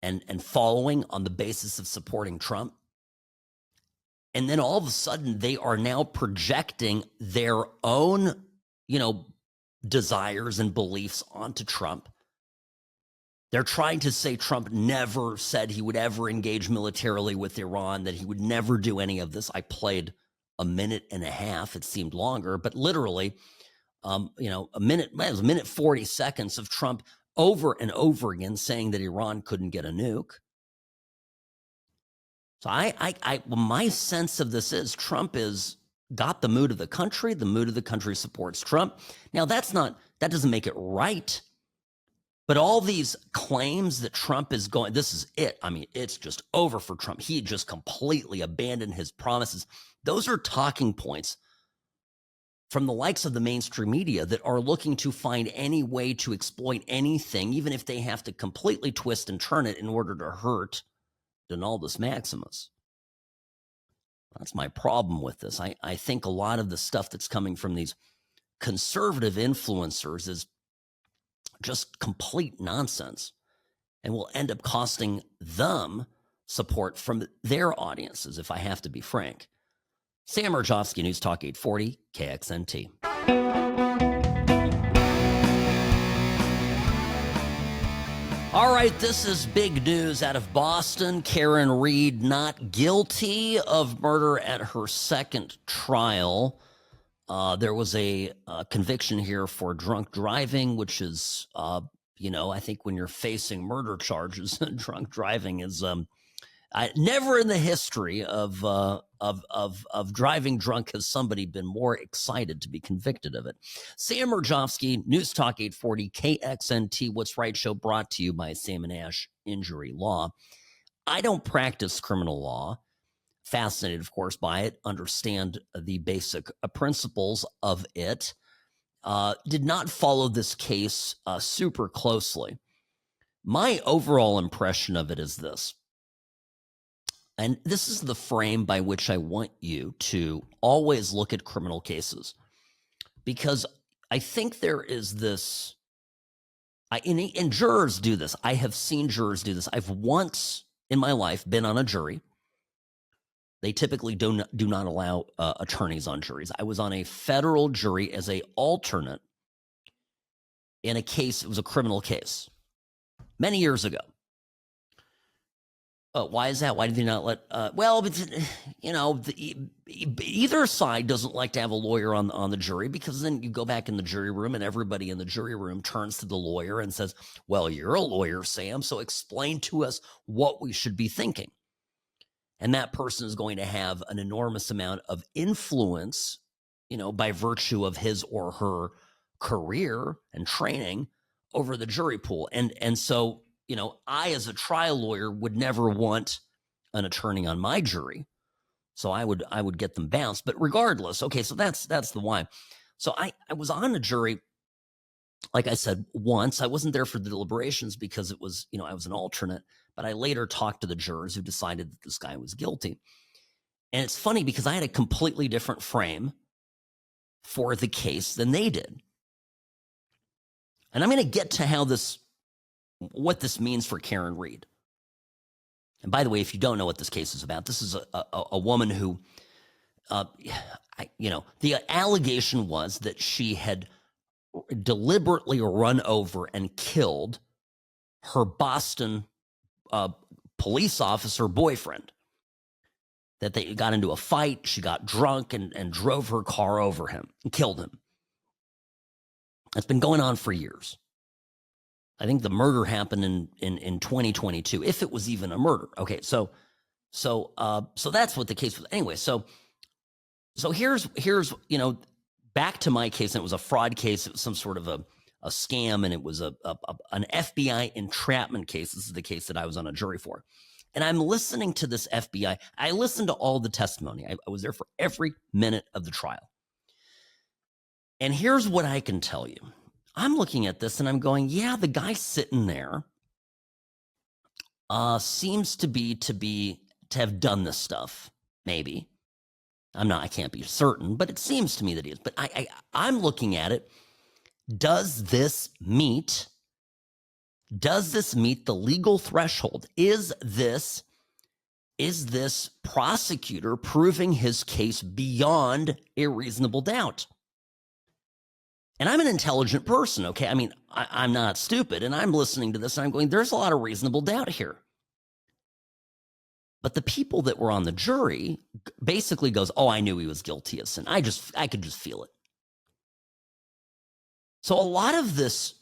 and following on the basis of supporting Trump. And then all of a sudden they are now projecting their own, desires and beliefs onto Trump. They're trying to say Trump never said he would ever engage militarily with Iran, that he would never do any of this. I played a minute and a half. It seemed longer, but literally, a minute, it was a minute 40 seconds of Trump over and over again saying that Iran couldn't get a nuke. So my sense of this is Trump is got the mood of the country. The mood of the country supports Trump. Now that doesn't make it right. But all these claims that Trump is going, this is it. I mean, it's just over for Trump. He just completely abandoned his promises. Those are talking points from the likes of the mainstream media that are looking to find any way to exploit anything, even if they have to completely twist and turn it in order to hurt Donaldus Maximus. That's my problem with this. I think a lot of the stuff that's coming from these conservative influencers is just complete nonsense and will end up costing them support from their audiences, if I have to be frank. Sam Mirejovsky, News Talk 840, KXNT. All right, this is big news out of Boston. Karen Reed not guilty of murder at her second trial. There was a conviction here for drunk driving, which is, I think when you're facing murder charges, drunk driving is never in the history of driving drunk has somebody been more excited to be convicted of it. Sam Mirejovsky, News Talk 840, KXNT, What's Right Show, brought to you by Sam & Ash Injury Law. I don't practice criminal law. Fascinated, of course, by it, understand the basic principles of it. Did not follow this case super closely. My overall impression of it is this, and this is the frame by which I want you to always look at criminal cases, because I think there is this, and jurors do this. I have seen jurors do this. I've once in my life been on a jury. They typically do not allow attorneys on juries. I was on a federal jury as an alternate in a case. It was a criminal case many years ago. Why is that? Why did they not let? Either side doesn't like to have a lawyer on the jury, because then you go back in the jury room and everybody in the jury room turns to the lawyer and says, "Well, you're a lawyer, Sam, so explain to us what we should be thinking." And that person is going to have an enormous amount of influence, by virtue of his or her career and training over the jury pool. And so, I, as a trial lawyer, would never want an attorney on my jury. So I would get them bounced. But regardless, okay, so that's the why. So I was on a jury, like I said, once. I wasn't there for the deliberations because it was, I was an alternate. But I later talked to the jurors who decided that this guy was guilty. And it's funny because I had a completely different frame for the case than they did. And I'm going to get to what this means for Karen Reed. And by the way, if you don't know what this case is about, this is a woman who, the allegation was that she had deliberately run over and killed her Boston police officer boyfriend, that they got into a fight. She got drunk and drove her car over him and killed him. That's been going on for years. I think the murder happened in 2022, if it was even a murder. Okay, so that's what the case was. Anyway, so here's back to my case. And it was a fraud case. It was some sort of a scam, and it was an FBI entrapment case. This is the case that I was on a jury for. And I'm listening to this FBI. I listened to all the testimony. I was there for every minute of the trial. And here's what I can tell you. I'm looking at this and I'm going, yeah, the guy sitting there seems to have done this stuff. Maybe. I can't be certain, but it seems to me that he is. But I'm looking at it. Does this meet the legal threshold? Is this prosecutor proving his case beyond a reasonable doubt? And I'm an intelligent person, okay? I'm not stupid, and I'm listening to this and I'm going, there's a lot of reasonable doubt here. But the people that were on the jury basically goes, oh, I knew he was guilty of sin. I could just feel it. So a lot of this,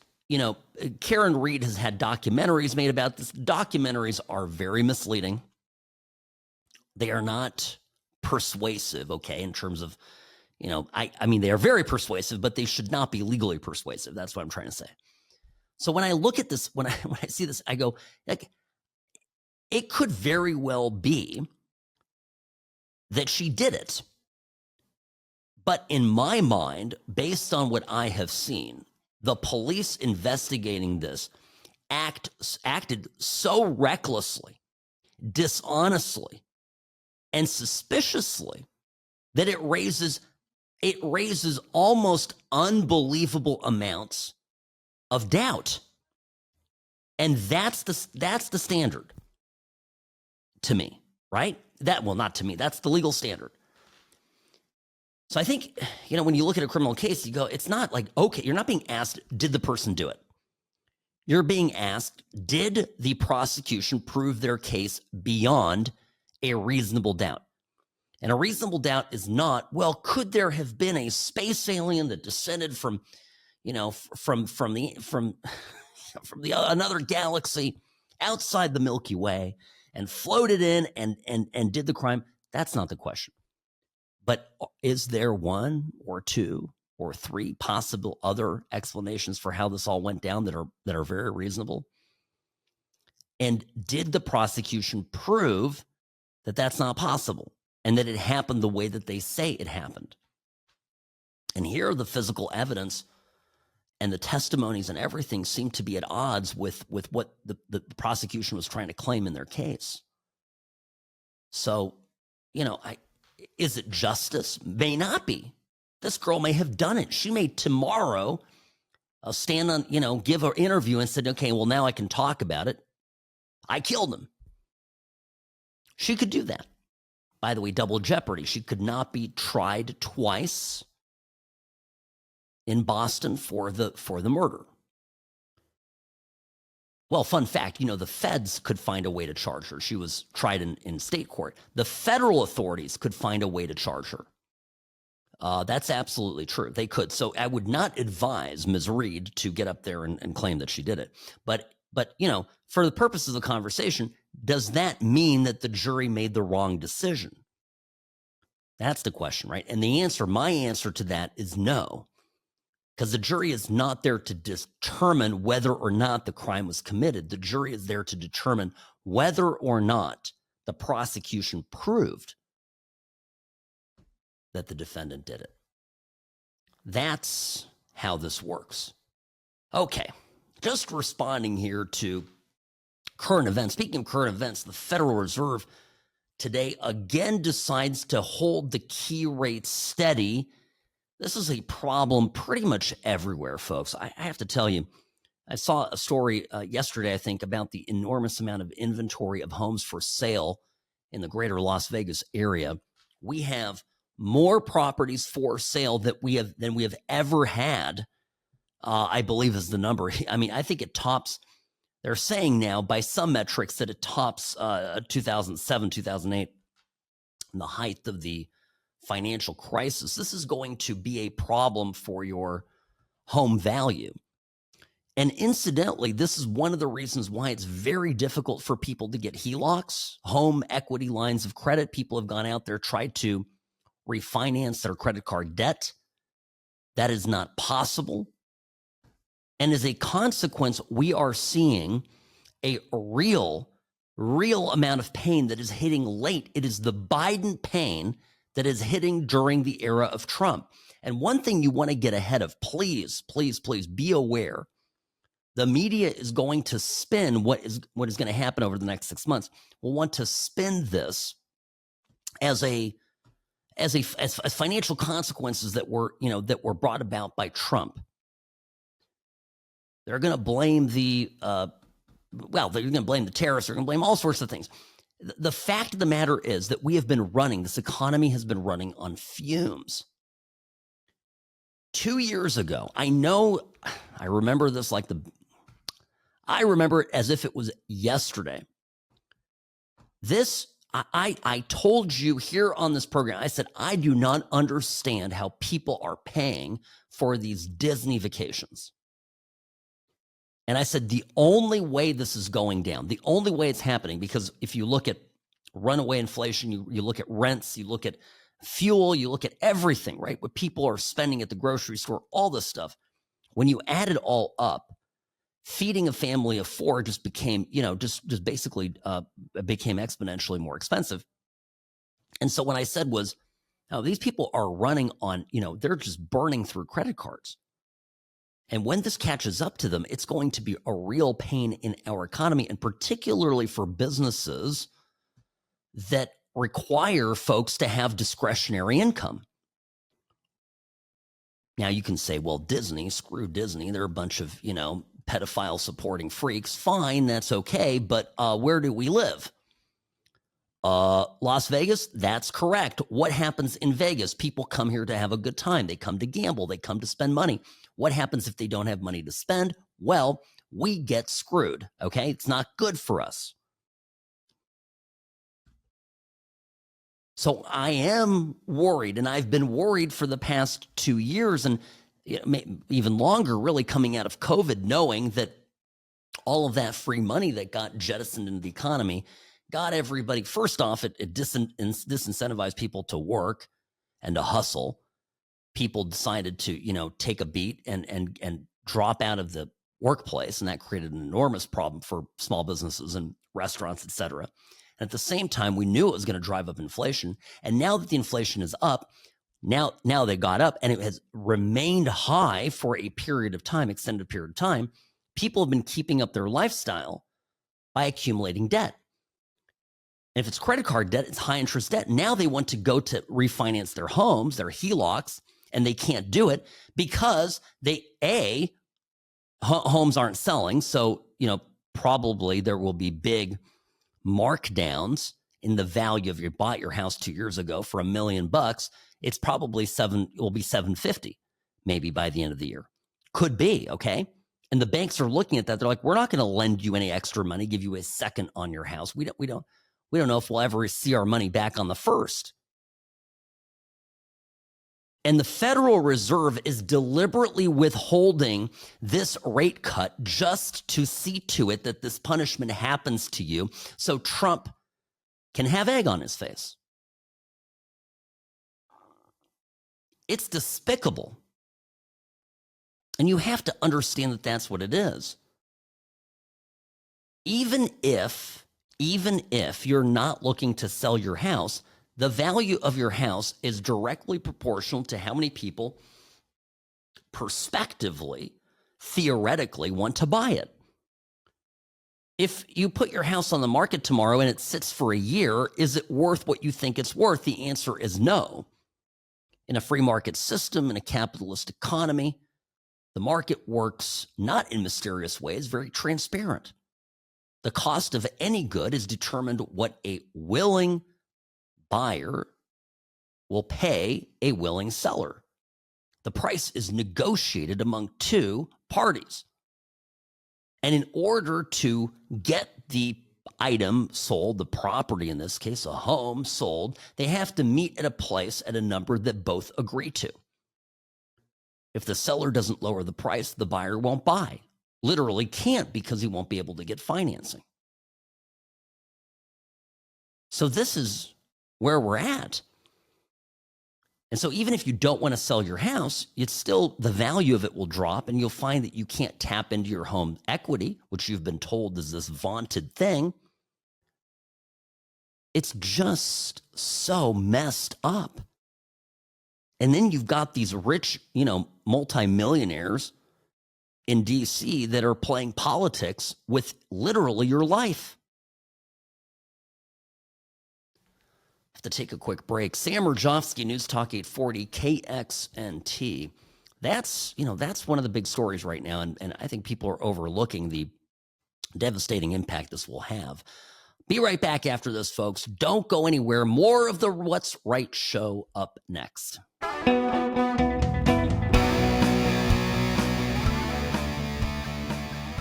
Karen Reed has had documentaries made about this. Documentaries are very misleading. They are not persuasive, okay, in terms of, I mean, they are very persuasive, but they should not be legally persuasive. That's what I'm trying to say. So when I look at this, when I see this, I go, like, it could very well be that she did it. But in my mind, based on what I have seen, the police investigating this acted so recklessly, dishonestly, and suspiciously that it raises almost unbelievable amounts of doubt. And that's the standard to me, right? Not to me, that's the legal standard. So I think, when you look at a criminal case, you go, it's not like, okay, you're not being asked, did the person do it? You're being asked, did the prosecution prove their case beyond a reasonable doubt? And a reasonable doubt is not, well, could there have been a space alien that descended from another galaxy outside the Milky Way and floated in and did the crime? That's not the question. But is there one or two or three possible other explanations for how this all went down that are very reasonable? And did the prosecution prove that that's not possible and that it happened the way that they say it happened? And here the physical evidence and the testimonies and everything seem to be at odds with what the prosecution was trying to claim in their case. So, is it justice? May not be. This girl may have done it. She may tomorrow stand on, give her interview and said, okay, well, now I can talk about it. I killed him. She could do that. By the way, double jeopardy. She could not be tried twice in Boston for the murder. Well, fun fact, the feds could find a way to charge her. She was tried in state court. The federal authorities could find a way to charge her. That's absolutely true. They could. So I would not advise Ms. Reed to get up there and claim that she did it. But for the purposes of the conversation, does that mean that the jury made the wrong decision? That's the question, right? And my answer to that is no. Because the jury is not there to determine whether or not the crime was committed. The jury is there to determine whether or not the prosecution proved that the defendant did it. That's how this works. Okay, just responding here to current events. Speaking of current events, the Federal Reserve today again decides to hold the key rate steady. This is a problem pretty much everywhere, folks. I have to tell you, I saw a story yesterday, I think, about the enormous amount of inventory of homes for sale in the greater Las Vegas area. We have more properties for sale than we have ever had, I believe is the number. I mean, I think it tops, they're saying now by some metrics that it tops 2007, 2008, in the height of the financial crisis. This is going to be a problem for your home value. And incidentally, this is one of the reasons why it's very difficult for people to get HELOCs, home equity lines of credit. People have gone out there, tried to refinance their credit card debt. That is not possible. And as a consequence, we are seeing a real amount of pain that is hitting late. It is the Biden pain that is hitting during the era of Trump. And one thing you want to get ahead of, please be aware. The media is going to spin what is going to happen over the next 6 months. Will want to spin this as financial consequences that were brought about by Trump. They're going to blame they're going to blame the terrorists. They're going to blame all sorts of things. The fact of the matter is that this economy has been running on fumes. 2 years ago, I remember this I remember it as if it was yesterday. I told you here on this program, I said, I do not understand how people are paying for these Disney vacations. And I said, the only way this is going down, the only way it's happening, because if you look at runaway inflation, you look at rents, you look at fuel, you look at everything, right? What people are spending at the grocery store, all this stuff. When you add it all up, feeding a family of four just became, just basically became exponentially more expensive. And so what I said was, now these people are running on, they're just burning through credit cards. And when this catches up to them, it's going to be a real pain in our economy, and particularly for businesses that require folks to have discretionary income. Now you can say, well, Disney, screw Disney. They're a bunch of, pedophile supporting freaks. Fine, that's okay. But where do we live? Las Vegas, that's correct. What happens in Vegas? People come here to have a good time. They come to gamble. They come to spend money. What happens if they don't have money to spend? Well, we get screwed, okay? It's not good for us. So I am worried, and I've been worried for the past 2 years, and even longer, really coming out of COVID, knowing that all of that free money that got jettisoned into the economy got everybody, first off, it disincentivized people to work and to hustle. People decided to, take a beat and drop out of the workplace, and that created an enormous problem for small businesses and restaurants, et cetera. And at the same time, we knew it was going to drive up inflation. And now that the inflation is up, now they got up, and it has remained high for a period of time, extended period of time. People have been keeping up their lifestyle by accumulating debt. And if it's credit card debt, it's high interest debt. Now they want to go to refinance their homes, their HELOCs, and they can't do it because homes aren't selling. So, probably there will be big markdowns in the value of you bought your house 2 years ago for $1 million. It's probably it will be $750 maybe by the end of the year. Could be, okay? And the banks are looking at that. They're like, we're not going to lend you any extra money, give you a second on your house. We don't know if we'll ever see our money back on the first. And the Federal Reserve is deliberately withholding this rate cut just to see to it that this punishment happens to you so Trump can have egg on his face. It's despicable. And you have to understand that that's what it is. Even if you're not looking to sell your house, the value of your house is directly proportional to how many people prospectively, theoretically want to buy it. If you put your house on the market tomorrow and it sits for a year, is it worth what you think it's worth? The answer is no. In a free market system, in a capitalist economy, the market works not in mysterious ways, very transparent. The cost of any good is determined what a willing buyer will pay a willing seller. The price is negotiated among two parties. And in order to get the item sold, the property, in this case, a home sold, they have to meet at a place at a number that both agree to. If the seller doesn't lower the price, the buyer won't buy. Literally can't, because he won't be able to get financing. So this is where we're at. And so even if you don't want to sell your house, it's still, the value of it will drop, and you'll find that you can't tap into your home equity, which you've been told is this vaunted thing. It's just so messed up. And then you've got these rich, multimillionaires in DC that are playing politics with literally your life. Have to take a quick break. Sam Mirejovsky, News Talk 840, KXNT. That's one of the big stories right now, and I think people are overlooking the devastating impact this will have. Be right back after this, folks. Don't go anywhere. More of the What's Right show up next.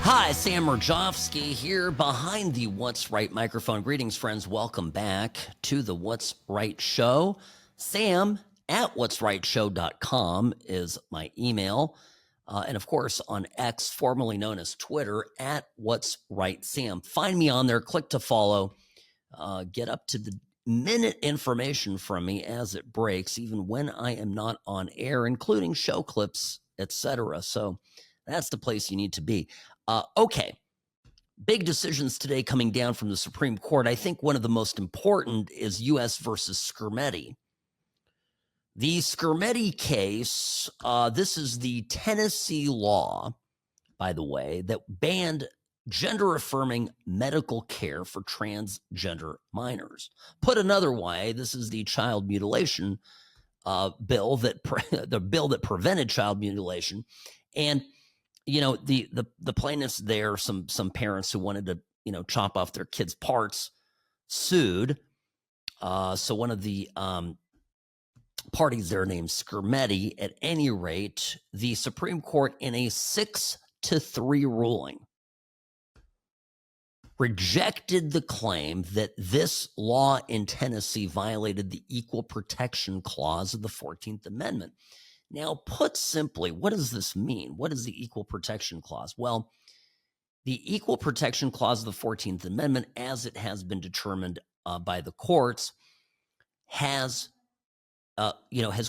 Hi, Sam Mirejovsky here behind the What's Right microphone. Greetings, friends. Welcome back to the What's Right Show. Sam at what'srightshow.com is my email. And of course, on X, formerly known as Twitter, at What's Right Sam. Find me on there, click to follow, get up to the minute information from me as it breaks, even when I am not on air, including show clips, etc. So that's the place you need to be. Okay, big decisions today coming down from the Supreme Court. I think one of the most important is U.S. versus Skrmetti. The Skrmetti case, this is the Tennessee law, by the way, that banned gender-affirming medical care for transgender minors. Put another way, this is the child mutilation bill that the bill that prevented child mutilation. And you know, the plaintiffs there, some parents who wanted to, chop off their kids' parts, sued. So one of the parties there named Skrmetti. At any rate, the Supreme Court, in a 6-3 ruling, rejected the claim that this law in Tennessee violated the Equal Protection Clause of the 14th Amendment. Now, put simply, what does this mean? What is the Equal Protection Clause? Well, the Equal Protection Clause of the 14th Amendment, as it has been determined by the courts, has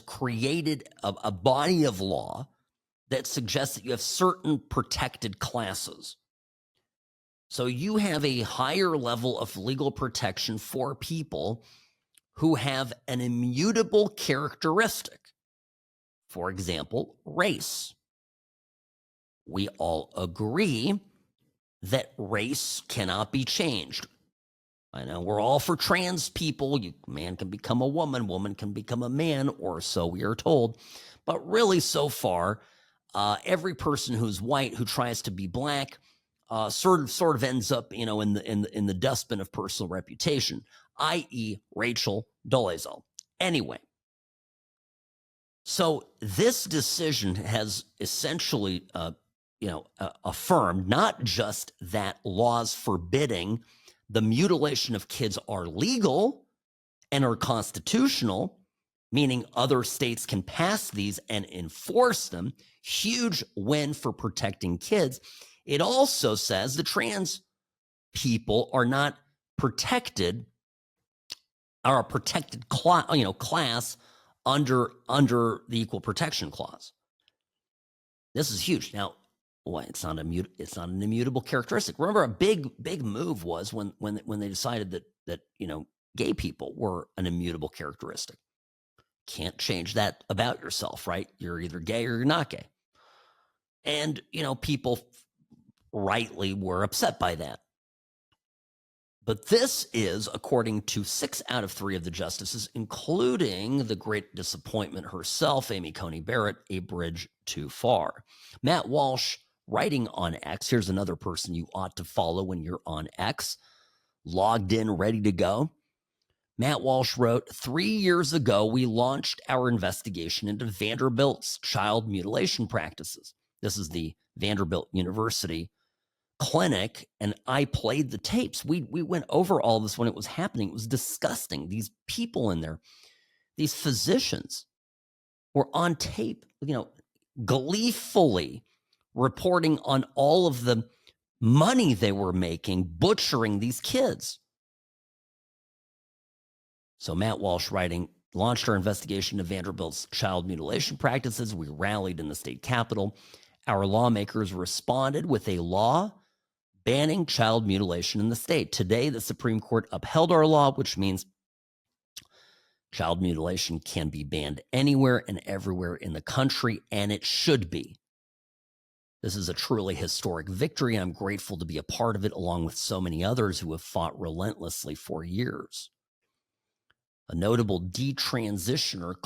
created a body of law that suggests that you have certain protected classes. So you have a higher level of legal protection for people who have an immutable characteristic. For example, race. We all agree that race cannot be changed. I know we're all for trans people. Man can become a woman can become a man, or so we are told. But really, so far, every person who's white who tries to be black sort of ends up, in the dustbin of personal reputation, i.e., Rachel Dolezal. Anyway. So this decision has essentially, affirmed not just that laws forbidding the mutilation of kids are legal and are constitutional, meaning other states can pass these and enforce them. Huge win for protecting kids. It also says the trans people are not protected, are a protected class under the Equal Protection Clause. This is huge. Now, it's not an immutable characteristic. Remember, a big move was when they decided that gay people were an immutable characteristic. Can't change that about yourself, right? You're either gay or you're not gay. And people rightly were upset by that. But this is, according to 6 out of 3 of the justices, including the great disappointment herself, Amy Coney Barrett, a bridge too far. Matt Walsh, writing on X, here's another person you ought to follow when you're on X, logged in, ready to go. Matt Walsh wrote, 3 years ago, we launched our investigation into Vanderbilt's child mutilation practices. This is the Vanderbilt University clinic, and I played the tapes. We went over all this when it was happening. It was disgusting. These people in there, these physicians were on tape, gleefully reporting on all of the money they were making, butchering these kids. So Matt Walsh writing, launched our investigation of Vanderbilt's child mutilation practices. We rallied in the state capitol. Our lawmakers responded with a law banning child mutilation in the state. Today, the Supreme Court upheld our law, which means child mutilation can be banned anywhere and everywhere in the country, and it should be. This is a truly historic victory. I'm grateful to be a part of it, along with so many others who have fought relentlessly for years. A notable detransitioner,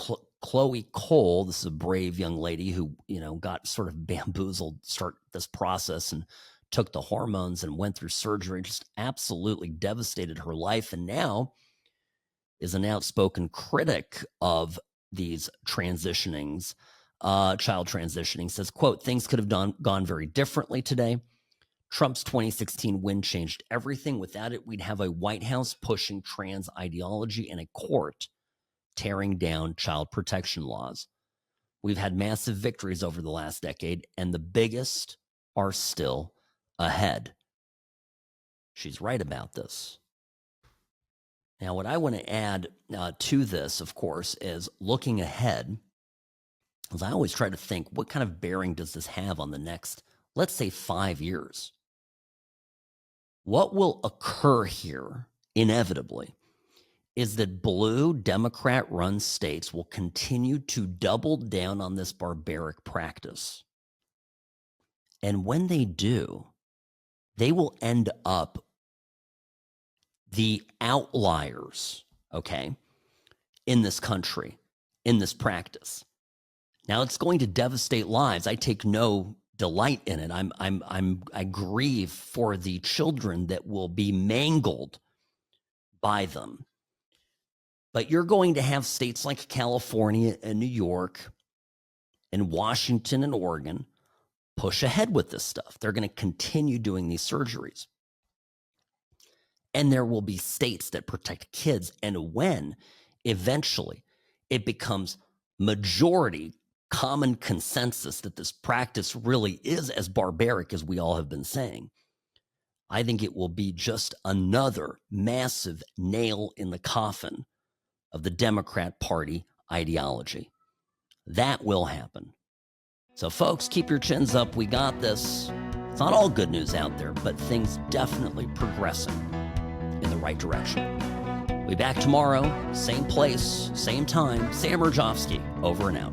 Chloe Cole, this is a brave young lady who, got sort of bamboozled to start this process and took the hormones and went through surgery, just absolutely devastated her life, and now is an outspoken critic of these transitionings, child transitioning, says, quote, things could have gone very differently today. Trump's 2016 win changed everything. Without it, we'd have a White House pushing trans ideology and a court tearing down child protection laws. We've had massive victories over the last decade, and the biggest are still ahead. She's right about this. Now, what I want to add to this, of course, is looking ahead, as I always try to think, what kind of bearing does this have on the next, let's say, 5 years? What will occur here, inevitably, is that blue Democrat-run states will continue to double down on this barbaric practice. And when they do, they will end up the outliers, okay, in this country, in this practice. Now, it's going to devastate lives. I take no delight in it. I grieve for the children that will be mangled by them. But you're going to have states like California and New York and Washington and Oregon push ahead with this stuff. They're going to continue doing these surgeries. And there will be states that protect kids. And when eventually it becomes majority common consensus that this practice really is as barbaric as we all have been saying, I think it will be just another massive nail in the coffin of the Democrat Party ideology. That will happen. So, folks, keep your chins up. We got this. It's not all good news out there, but things definitely progressing in the right direction. We'll be back tomorrow, same place, same time. Sam Mirejovsky, over and out.